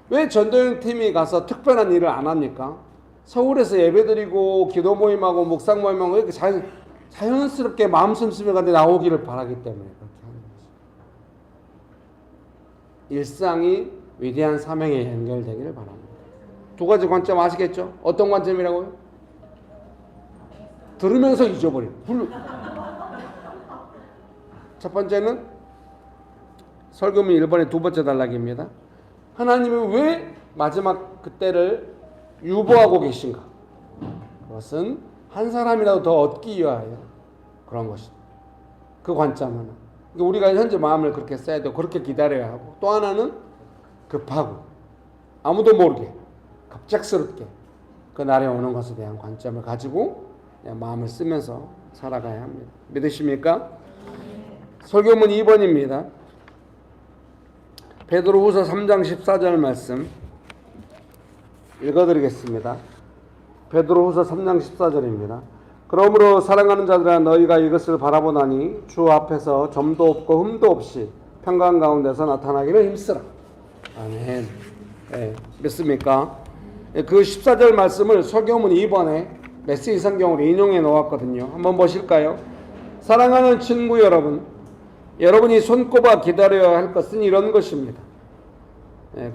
왜 전도연 팀이 가서 특별한 일을 안 합니까? 서울에서 예배드리고 기도 모임하고 묵상 모임하고 이렇게 자연스럽게 마음 씀씀이가 나오기를 바라기 때문에 그렇게 하는 거죠. 일상이 위대한 사명에 연결되기를 바랍니다. 두 가지 관점 아시겠죠? 어떤 관점이라고요? 들으면서 잊어버린. 첫 번째는 설교문 1번의 두 번째 단락입니다. 하나님은 왜 마지막 그때를 유보하고 계신가? 그것은 한 사람이라도 더 얻기 위하여 그런 것이다. 그 관점 하나. 우리가 현재 마음을 그렇게 써야 되고 그렇게 기다려야 하고 또 하나는 급하고 아무도 모르게 갑작스럽게 그 날에 오는 것에 대한 관점을 가지고 마음을 쓰면서 살아가야 합니다. 믿으십니까? 설교문 2번입니다. 베드로후서 3장 14절 말씀 읽어드리겠습니다. 베드로후서 3장 14절입니다. 그러므로 사랑하는 자들아 너희가 이것을 바라보나니 주 앞에서 점도 없고 흠도 없이 평강 가운데서 나타나기를 힘쓰라. 아멘. 네, 믿습니까? 그 14절 말씀을 설교문 2번에 메시지 성경으로 인용해 놓았거든요. 한번 보실까요? 사랑하는 친구 여러분, 여러분이 손꼽아 기다려야 할 것은 이런 것입니다.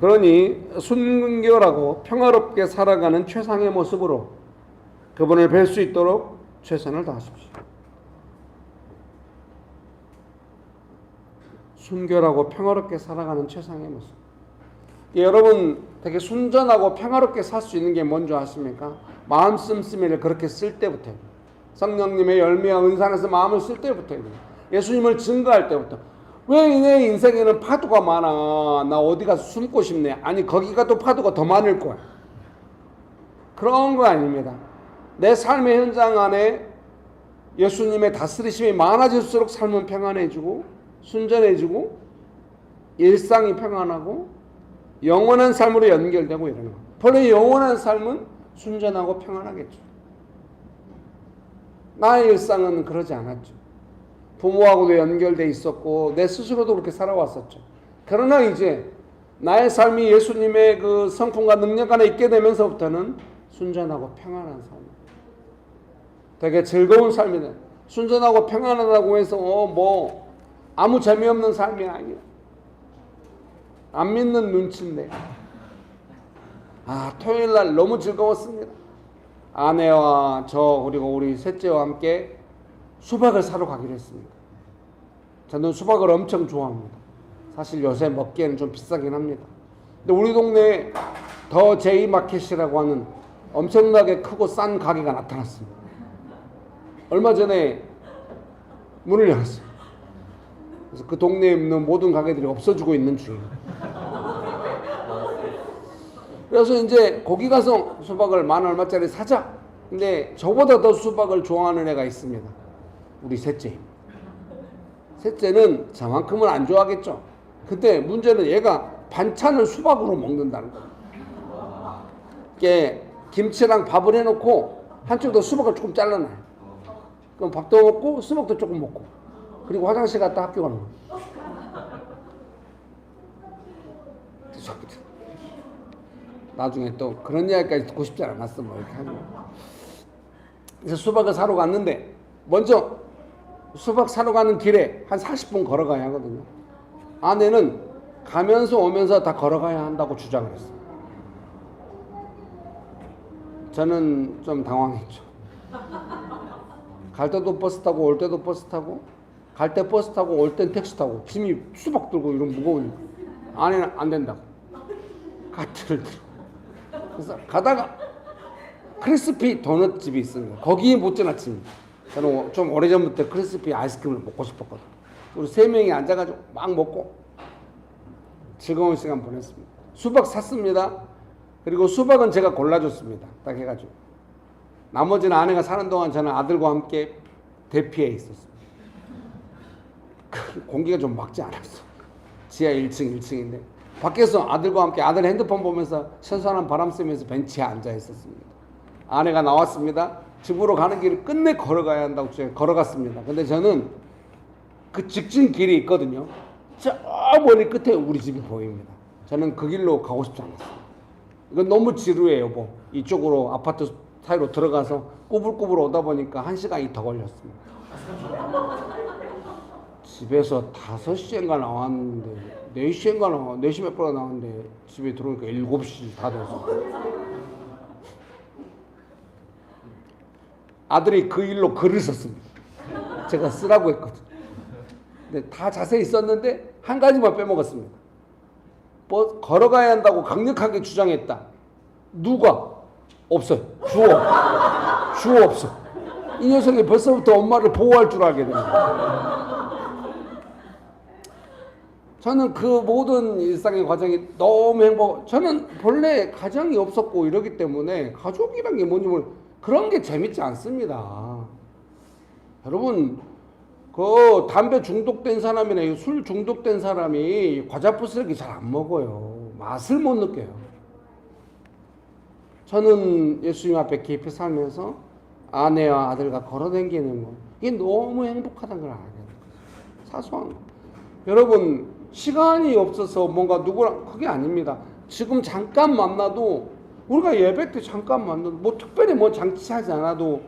그러니 순결하고 평화롭게 살아가는 최상의 모습으로 그분을 뵐 수 있도록 최선을 다하십시오. 순결하고 평화롭게 살아가는 최상의 모습. 여러분 되게 순전하고 평화롭게 살 수 있는 게 뭔지 아십니까? 마음 씀씀이를 그렇게 쓸 때부터, 성령님의 열매와 은사에서 마음을 쓸 때부터, 예수님을 증거할 때부터. 왜 내 인생에는 파도가 많아? 나 어디 가서 숨고 싶네. 아니 거기 가도 파도가 더 많을 거야. 그런 거 아닙니다. 내 삶의 현장 안에 예수님의 다스리심이 많아질수록 삶은 평안해지고 순전해지고 일상이 평안하고 영원한 삶으로 연결되고 이러는 거예요. 본래 영원한 삶은 순전하고 평안하겠죠. 나의 일상은 그러지 않았죠. 부모하고도 연결돼 있었고 내 스스로도 그렇게 살아왔었죠. 그러나 이제 나의 삶이 예수님의 그 성품과 능력 안에 있게 되면서부터는 순전하고 평안한 삶. 되게 즐거운 삶이네. 순전하고 평안하다고 해서 뭐 아무 재미없는 삶이 아니야. 안 믿는 눈치인데. 토요일 날 너무 즐거웠습니다. 아내와 저 그리고 우리 셋째와 함께 수박을 사러 가기로 했습니다. 저는 수박을 엄청 좋아합니다. 사실 요새 먹기에는 좀 비싸긴 합니다. 근데 우리 동네에 더 제이마켓이라고 하는 엄청나게 크고 싼 가게가 나타났습니다. 얼마 전에 문을 열었어요. 그래서 그 동네에 있는 모든 가게들이 없어지고 있는 중이에요. 그래서 이제 거기 가서 수박을 만 얼마짜리 사자. 근데 저보다 더 수박을 좋아하는 애가 있습니다. 우리 셋째. 셋째는 저만큼은 안 좋아하겠죠. 근데 문제는 얘가 반찬을 수박으로 먹는다는 거예요. 이게 김치랑 밥을 해놓고 한쪽도 수박을 조금 잘라놔요. 그럼 밥도 먹고 수박도 조금 먹고 그리고 화장실 갔다 학교 가는 거예요. 죄송합니다. 나중에 또 그런 이야기까지 듣고 싶지 않았어. 뭐 이렇게 하고. 그래서 수박을 사러 갔는데 먼저 수박 사러 가는 길에 한 40분 걸어가야 하거든요. 아내는 가면서 오면서 다 걸어가야 한다고 주장을 했어요. 저는 좀 당황했죠. 갈 때도 버스 타고 올 때도 버스 타고, 갈 때 버스 타고 올 땐 택시 타고, 짐이 수박 들고 이런 무거우니까 아내는 안 된다고 카트를 들고. 그래서 가다가 크리스피 도넛 집이 있습니다. 거기에 못 지나칩니다. 저는 좀 오래전부터 크리스피 아이스크림을 먹고 싶었거든요. 우리 3명이 앉아가지고 막 먹고 즐거운 시간 보냈습니다. 수박 샀습니다. 그리고 수박은 제가 골라줬습니다. 딱 해가지고. 나머지는 아내가 사는 동안 저는 아들과 함께 대피해 있었습니다. 공기가 좀 막지 않았어. 지하 1층 1층인데 밖에서 아들과 함께 아들 핸드폰 보면서 선선한 바람 쐬면서 벤치에 앉아 있었습니다. 아내가 나왔습니다. 집으로 가는 길을 끝내 걸어가야 한다고 제가 걸어갔습니다. 근데 저는 그 직진 길이 있거든요. 저 멀리 끝에 우리 집이 보입니다. 저는 그 길로 가고 싶지 않았어요. 이건 너무 지루해요, 여보. 이쪽으로 아파트 사이로 들어가서 꾸불꾸불 오다 보니까 1시간이 더 걸렸습니다. 집에서 5시인가 나왔는데 4시인가 4시 몇 분에 나왔는데 집에 들어오니까 7시 다 돼서 아들이 그 일로 글을 썼습니다. 제가 쓰라고 했거든요. 근데 다 자세히 썼는데 한 가지만 빼먹었습니다. 걸어가야 한다고 강력하게 주장했다. 누가? 없어요. 주어 없어. 이 녀석이 벌써부터 엄마를 보호할 줄 알게 됩니다. 저는 그 모든 일상의 과정이 너무 저는 본래 가정이 없었고 이러기 때문에 가족이란 게 뭔지 그런 게 재밌지 않습니다. 여러분, 그 담배 중독된 사람이나 술 중독된 사람이 과자 부스러기 잘 안 먹어요. 맛을 못 느껴요. 저는 예수님 앞에 깊이 살면서 아내와 아들과 걸어다니는 거, 이게 너무 행복하다는 걸 알게 돼요. 사소한 거. 여러분, 시간이 없어서 뭔가 누구랑 그게 아닙니다. 지금 잠깐 만나도 우리가 예배 때 잠깐 만나도 뭐 특별히 뭐 장치하지 않아도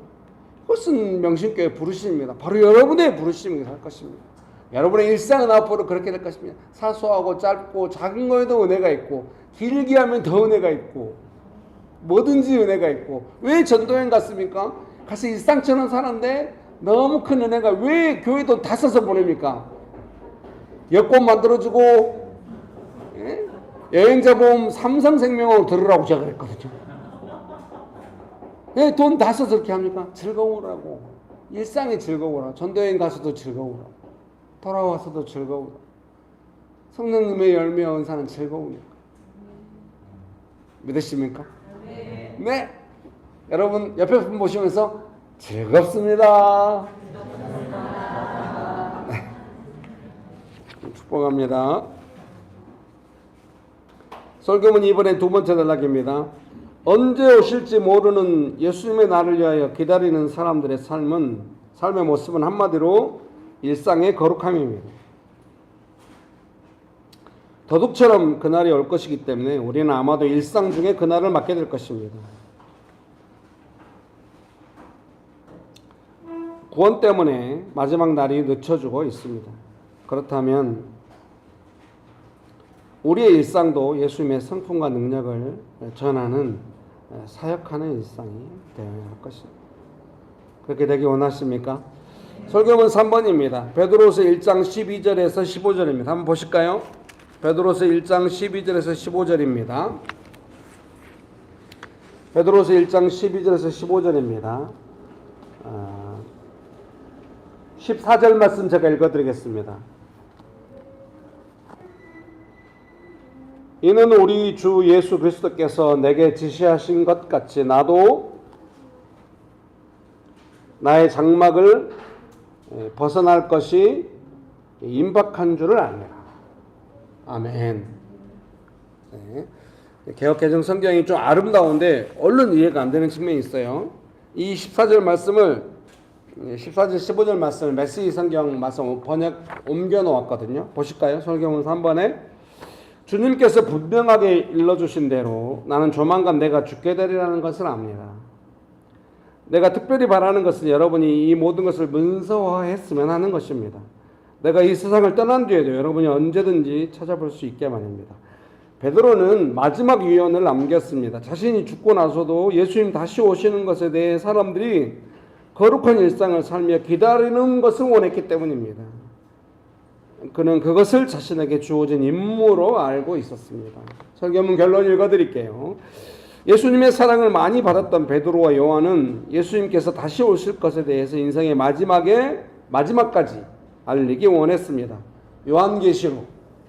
그것은 명심교회 부르심입니다. 바로 여러분의 부르심이 될 것입니다. 여러분의 일상은 앞으로 그렇게 될 것입니다. 사소하고 짧고 작은 거에도 은혜가 있고 길게 하면 더 은혜가 있고 뭐든지 은혜가 있고. 왜 전도여행 갔습니까? 가서 일상처럼 사는데 너무 큰 은혜가. 왜 교회 돈 다 써서 보냅니까? 여권 만들어주고, 예? 여행자 보험 삼성생명으로 들으라고 제가 그랬거든요. 왜 돈 다 써서 그렇게 합니까? 즐거우라고. 일상이 즐거우라. 전도여행 가서도 즐거우라. 돌아와서도 즐거우라. 성령님의 열매와 은사는 즐거우니까. 믿으십니까? 네. 여러분 옆에 분 보시면서 즐겁습니다. 네. 축복합니다. 설교문 이번엔 두 번째 단락입니다. 언제 오실지 모르는 예수님의 날을 위하여 기다리는 사람들의 삶의 모습은 한마디로 일상의 거룩함입니다. 도둑처럼 그날이 올 것이기 때문에 우리는 아마도 일상 중에 그날을 맞게 될 것입니다. 구원 때문에 마지막 날이 늦춰지고 있습니다. 그렇다면 우리의 일상도 예수님의 성품과 능력을 전하는 사역하는 일상이 되어야 할 것입니다. 그렇게 되기 원하십니까? 설교문 3번입니다. 베드로서 1장 12절에서 15절입니다. 한번 보실까요? 베드로서 1장 12절에서 15절입니다. 베드로서 1장 12절에서 15절입니다. 14절 말씀 제가 읽어드리겠습니다. 이는 우리 주 예수 그리스도께서 내게 지시하신 것 같이 나도 나의 장막을 벗어날 것이 임박한 줄을 알매라. 아멘. 네. 개역개정 성경이 좀 아름다운데 얼른 이해가 안 되는 측면이 있어요. 이 14절 말씀을 14절 15절 말씀을 메시지 성경 말씀 번역 옮겨 놓았거든요. 보실까요? 설교문 3번에 주님께서 분명하게 일러주신 대로 나는 조만간 내가 죽게 되리라는 것을 압니다. 내가 특별히 바라는 것은 여러분이 이 모든 것을 문서화했으면 하는 것입니다. 내가 이 세상을 떠난 뒤에도 여러분이 언제든지 찾아볼 수 있게 말입니다. 베드로는 마지막 유언을 남겼습니다. 자신이 죽고 나서도 예수님 다시 오시는 것에 대해 사람들이 거룩한 일상을 살며 기다리는 것을 원했기 때문입니다. 그는 그것을 자신에게 주어진 임무로 알고 있었습니다. 설교문 결론 읽어드릴게요. 예수님의 사랑을 많이 받았던 베드로와 요한은 예수님께서 다시 오실 것에 대해서 인생의 마지막까지 알리기 원했습니다. 요한계시록,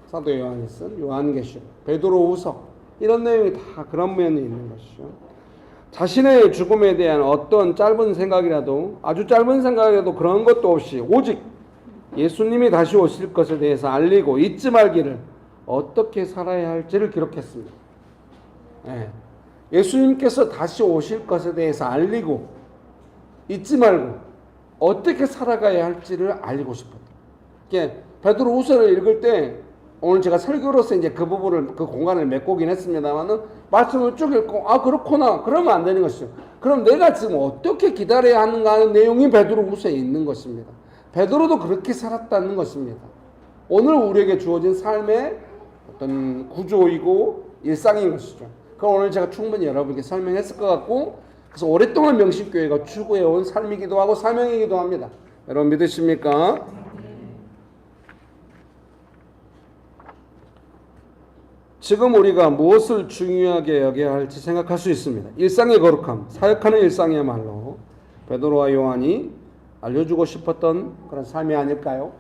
사도 요한이 쓴 요한계시록, 베드로후서 이런 내용이 다 그런 면이 있는 것이죠. 자신의 죽음에 대한 어떤 짧은 생각이라도, 아주 짧은 생각이라도 그런 것도 없이 오직 예수님이 다시 오실 것에 대해서 알리고 잊지 말기를 어떻게 살아야 할지를 기록했습니다. 예수님께서 다시 오실 것에 대해서 알리고 잊지 말고 어떻게 살아가야 할지를 알리고 싶었다. 베드로후서를 읽을 때 오늘 제가 설교로서 이제 그 부분을, 그 공간을 메꾸긴 했습니다만은 말씀을 쭉 읽고 그렇구나 그러면 안 되는 것이죠. 그럼 내가 지금 어떻게 기다려야 하는가 하는 내용이 베드로후서에 있는 것입니다. 베드로도 그렇게 살았다는 것입니다. 오늘 우리에게 주어진 삶의 어떤 구조이고 일상인 것이죠. 그럼 오늘 제가 충분히 여러분께 설명했을 것 같고, 그래서 오랫동안 명신교회가 추구해온 삶이기도 하고 사명이기도 합니다. 여러분 믿으십니까? 지금 우리가 무엇을 중요하게 여겨야 할지 생각할 수 있습니다. 일상의 거룩함, 사역하는 일상이야말로 베드로와 요한이 알려주고 싶었던 그런 삶이 아닐까요?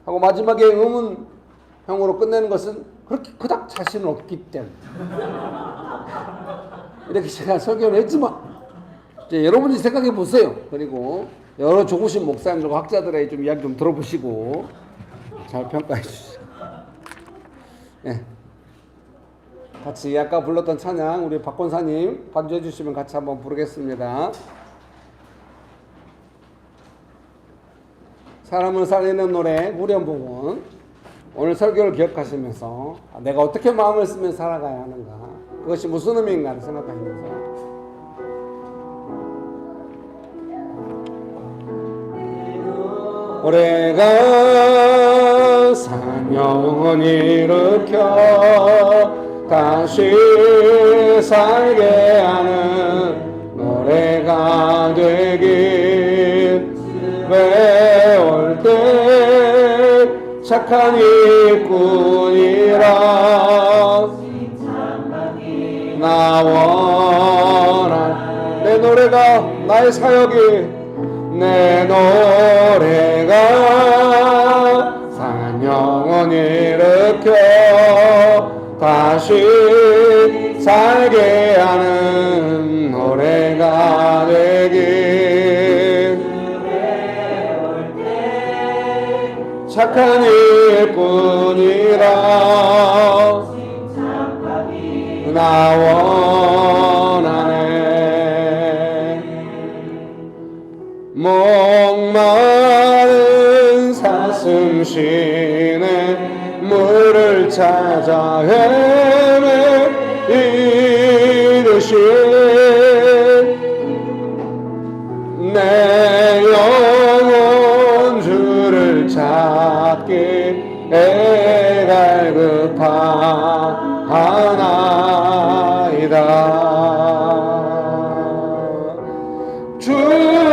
하고 마지막에 의문형으로 끝내는 것은 그렇게 그닥 자신 없기 때문에 이렇게 제가 설교를 했지만 이제 여러분이 생각해 보세요. 그리고 여러 좋으신 목사님들과 학자들의 좀 이야기 좀 들어보시고 잘 평가해 주시죠. 같이 아까 불렀던 찬양 우리 박권사님 반주해 주시면 같이 한번 부르겠습니다. 사람을 살리는 노래 무렴부분. 오늘 설교를 기억하시면서 내가 어떻게 마음을 쓰면 살아가야 하는가, 그것이 무슨 의미인가를 생각하시면서 오래가 사명을 일으켜 다시 살게 하는 노래가 되길, 외울 때 착한 일꾼이라 나 원한 내 노래가, 나의 사역이, 내 노래가 상한 영혼 일으켜 다시 살게 하는 노래가 되길, 착한 일꾼이라 나 원하네. 목마른 사슴 시내 물을 찾아 헤매이듯이 내 영혼 주를 찾기 애갈급하나이다. 주님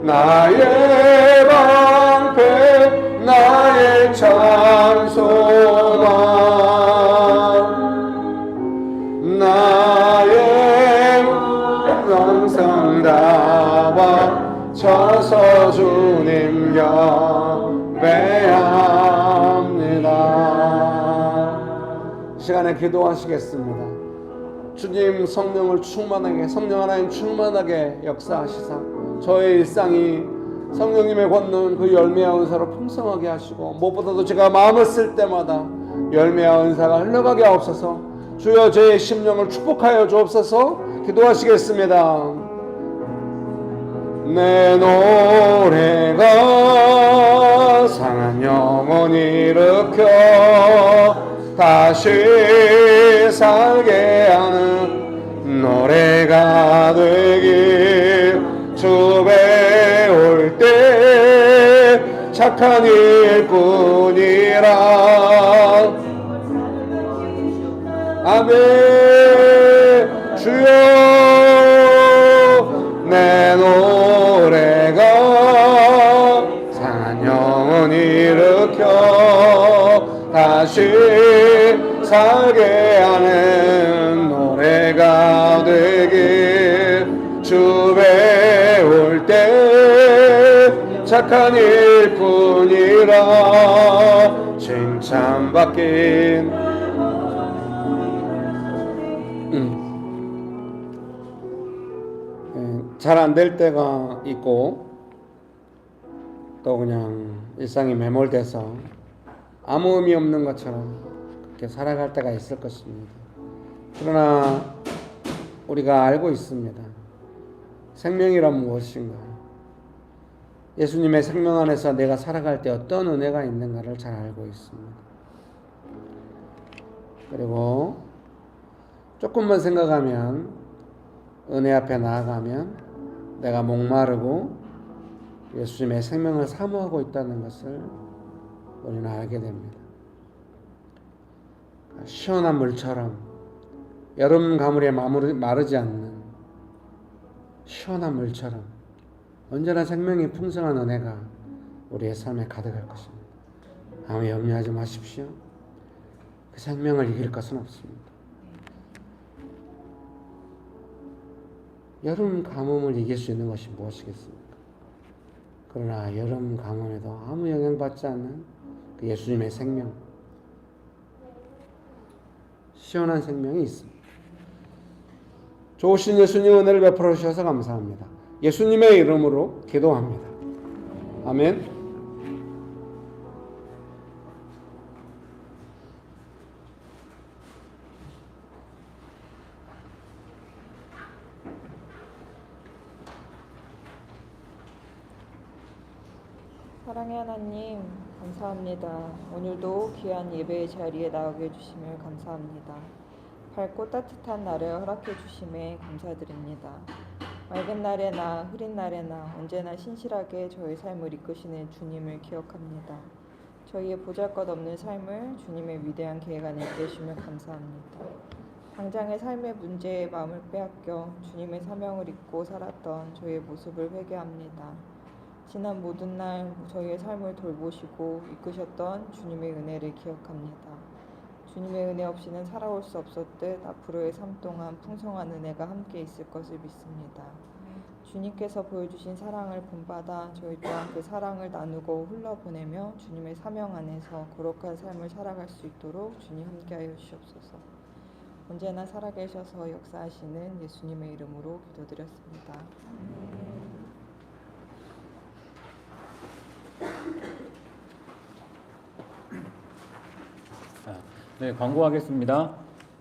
나의 방패, 나의 찬송아, 나의 영성다와 쳐서 주님 경배합니다. 시간에 기도하시겠습니다. 주님 성령을 충만하게, 성령 하나님 충만하게 역사하시사 저의 일상이 성령님의 권능 그 열매와 은사로 풍성하게 하시고, 무엇보다도 제가 마음을 쓸 때마다 열매와 은사가 흘러가게 하옵소서. 주여 저의 심령을 축복하여 주옵소서. 기도하시겠습니다. 내 노래가 상한 영혼 일으켜 다시 살게 하는 노래가 되길. 주 배울 때 착한 일뿐이라. 아멘. 주여 내 노래가 상한 영혼 일으켜 다시 살게 하는 노래가 되길. 주 배울 때 착한 일뿐이라. 칭찬받긴 잘 안 될 때가 있고 또 그냥 일상이 매몰돼서 아무 의미 없는 것처럼 그렇게 살아갈 때가 있을 것입니다. 그러나 우리가 알고 있습니다. 생명이란 무엇인가? 예수님의 생명 안에서 내가 살아갈 때 어떤 은혜가 있는가를 잘 알고 있습니다. 그리고 조금만 생각하면, 은혜 앞에 나아가면 내가 목마르고 예수님의 생명을 사모하고 있다는 것을 우리는 알게 됩니다. 시원한 물처럼 여름 가물에 마르지 않는 시원한 물처럼 언제나 생명이 풍성한 은혜가 우리의 삶에 가득할 것입니다. 아무 염려하지 마십시오. 그 생명을 이길 것은 없습니다. 여름 가뭄을 이길 수 있는 것이 무엇이겠습니까? 그러나 여름 가뭄에도 아무 영향받지 않는 그 예수님의 생명, 시원한 생명이 있습니다. 좋으신 예수님 은혜를 베풀어 주셔서 감사합니다. 예수님의 이름으로 기도합니다. 아멘. 사랑의 하나님, 감사합니다. 오늘도 귀한 예배의 자리에 나오게 해주심을 감사합니다. 밝고 따뜻한 날을 허락해 주심에 감사드립니다. 맑은 날에나 흐린 날에나 언제나 신실하게 저의 삶을 이끄시는 주님을 기억합니다. 저희의 보잘것없는 삶을 주님의 위대한 계획 안에 이끄심을 감사합니다. 당장의 삶의 문제에 마음을 빼앗겨 주님의 사명을 잊고 살았던 저희의 모습을 회개합니다. 지난 모든 날 저희의 삶을 돌보시고 이끄셨던 주님의 은혜를 기억합니다. 주님의 은혜 없이는 살아올 수 없었듯 앞으로의 삶 동안 풍성한 은혜가 함께 있을 것을 믿습니다. 주님께서 보여주신 사랑을 본받아 저희 또한 그 사랑을 나누고 흘러보내며 주님의 사명 안에서 거룩한 삶을 살아갈 수 있도록 주님 함께하여 주시옵소서. 언제나 살아계셔서 역사하시는 예수님의 이름으로 기도드렸습니다. 네, 광고하겠습니다.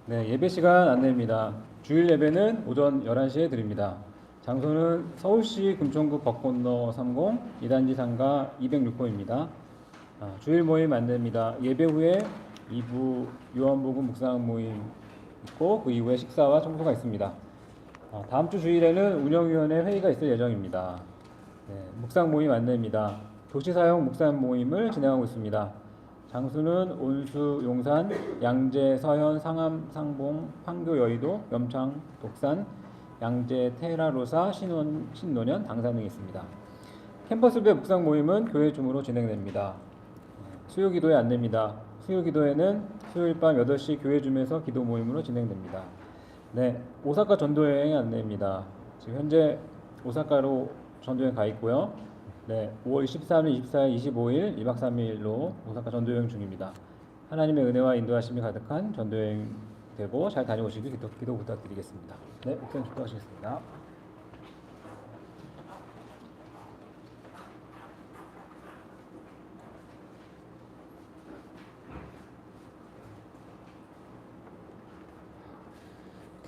네, 예배 시간 안내입니다. 주일 예배는 오전 11시에 드립니다. 장소는 서울시 금천구 벚꽃로 30 2단지 상가 206호입니다. 주일 모임 안내입니다. 예배 후에 2부 요한복음 묵상 모임 있고 그 이후에 식사와 청소가 있습니다. 다음 주 주일에는 운영위원회 회의가 있을 예정입니다. 네, 묵상 모임 안내입니다. 도시사용 묵상 모임을 진행하고 있습니다. 장소는 온수, 용산, 양재, 서현, 상암, 상봉, 판교, 여의도, 염창, 독산, 양재, 테라로사, 신논현, 당산 등이 있습니다. 캠퍼스별 묵상 모임은 교회 줌으로 진행됩니다. 수요기도회 안내입니다. 수요기도회는 수요일 밤 8시 교회 줌에서 기도 모임으로 진행됩니다. 네, 오사카 전도여행 안내입니다. 지금 현재 오사카로 전도여행 가 있고요. 네, 5월 23일, 24일, 25일 2박 3일로 오사카 전도여행 중입니다. 하나님의 은혜와 인도하심이 가득한 전도여행 되고 잘 다녀오시길 기도 부탁드리겠습니다. 네, 목사님 축도하시겠습니다.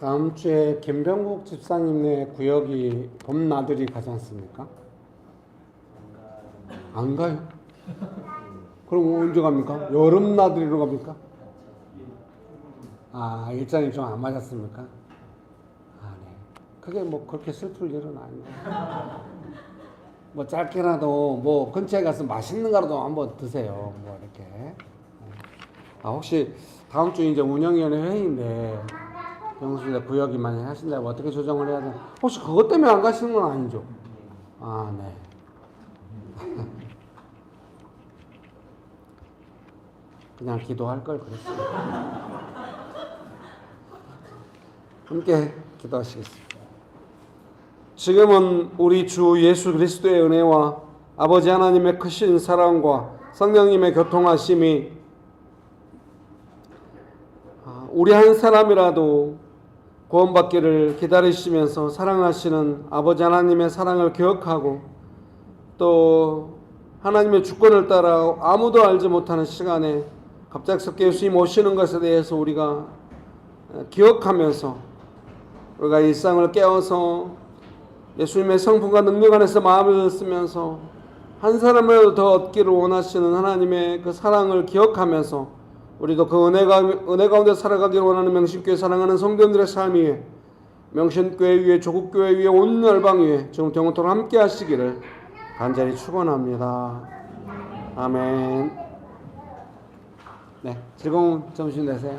다음 주에 김병국 집사님네 구역이 봄나들이 가지 않습니까? 안 가요? 그럼 언제 갑니까? 여름 나들이로 갑니까? 아, 일정이 좀 안 맞았습니까? 아, 네. 그게 뭐 그렇게 슬플 일은 아니에요. 뭐 짧게라도 뭐 근처에 가서 맛있는 거라도 한번 드세요. 뭐 이렇게. 아, 혹시 다음 주 이제 운영위원회 회의인데 병수대 구역이 많이 하신다면 어떻게 조정을 해야 되나? 혹시 그것 때문에 안 가시는 건 아니죠? 아, 네. 그냥 기도할 걸 그랬어요. 함께 기도하시겠습니다. 지금은 우리 주 예수 그리스도의 은혜와 아버지 하나님의 크신 사랑과 성령님의 교통하심이 우리 한 사람이라도 구원받기를 기다리시면서 사랑하시는 아버지 하나님의 사랑을 기억하고 또 하나님의 주권을 따라 아무도 알지 못하는 시간에 갑작스럽게 예수님 오시는 것에 대해서 우리가 기억하면서 우리가 일상을 깨워서 예수님의 성품과 능력 안에서 마음을 쓰면서 한 사람이라도 더 얻기를 원하시는 하나님의 그 사랑을 기억하면서 우리도 그 은혜 가운데 살아가기를 원하는 명신교회 사랑하는 성도들의 삶 위에 명신교회 위에 조국교회 위에 온 열방 위에 지금 영원토록 함께 하시기를 간절히 축원합니다. 아멘. 네, 즐거운 점심 되세요.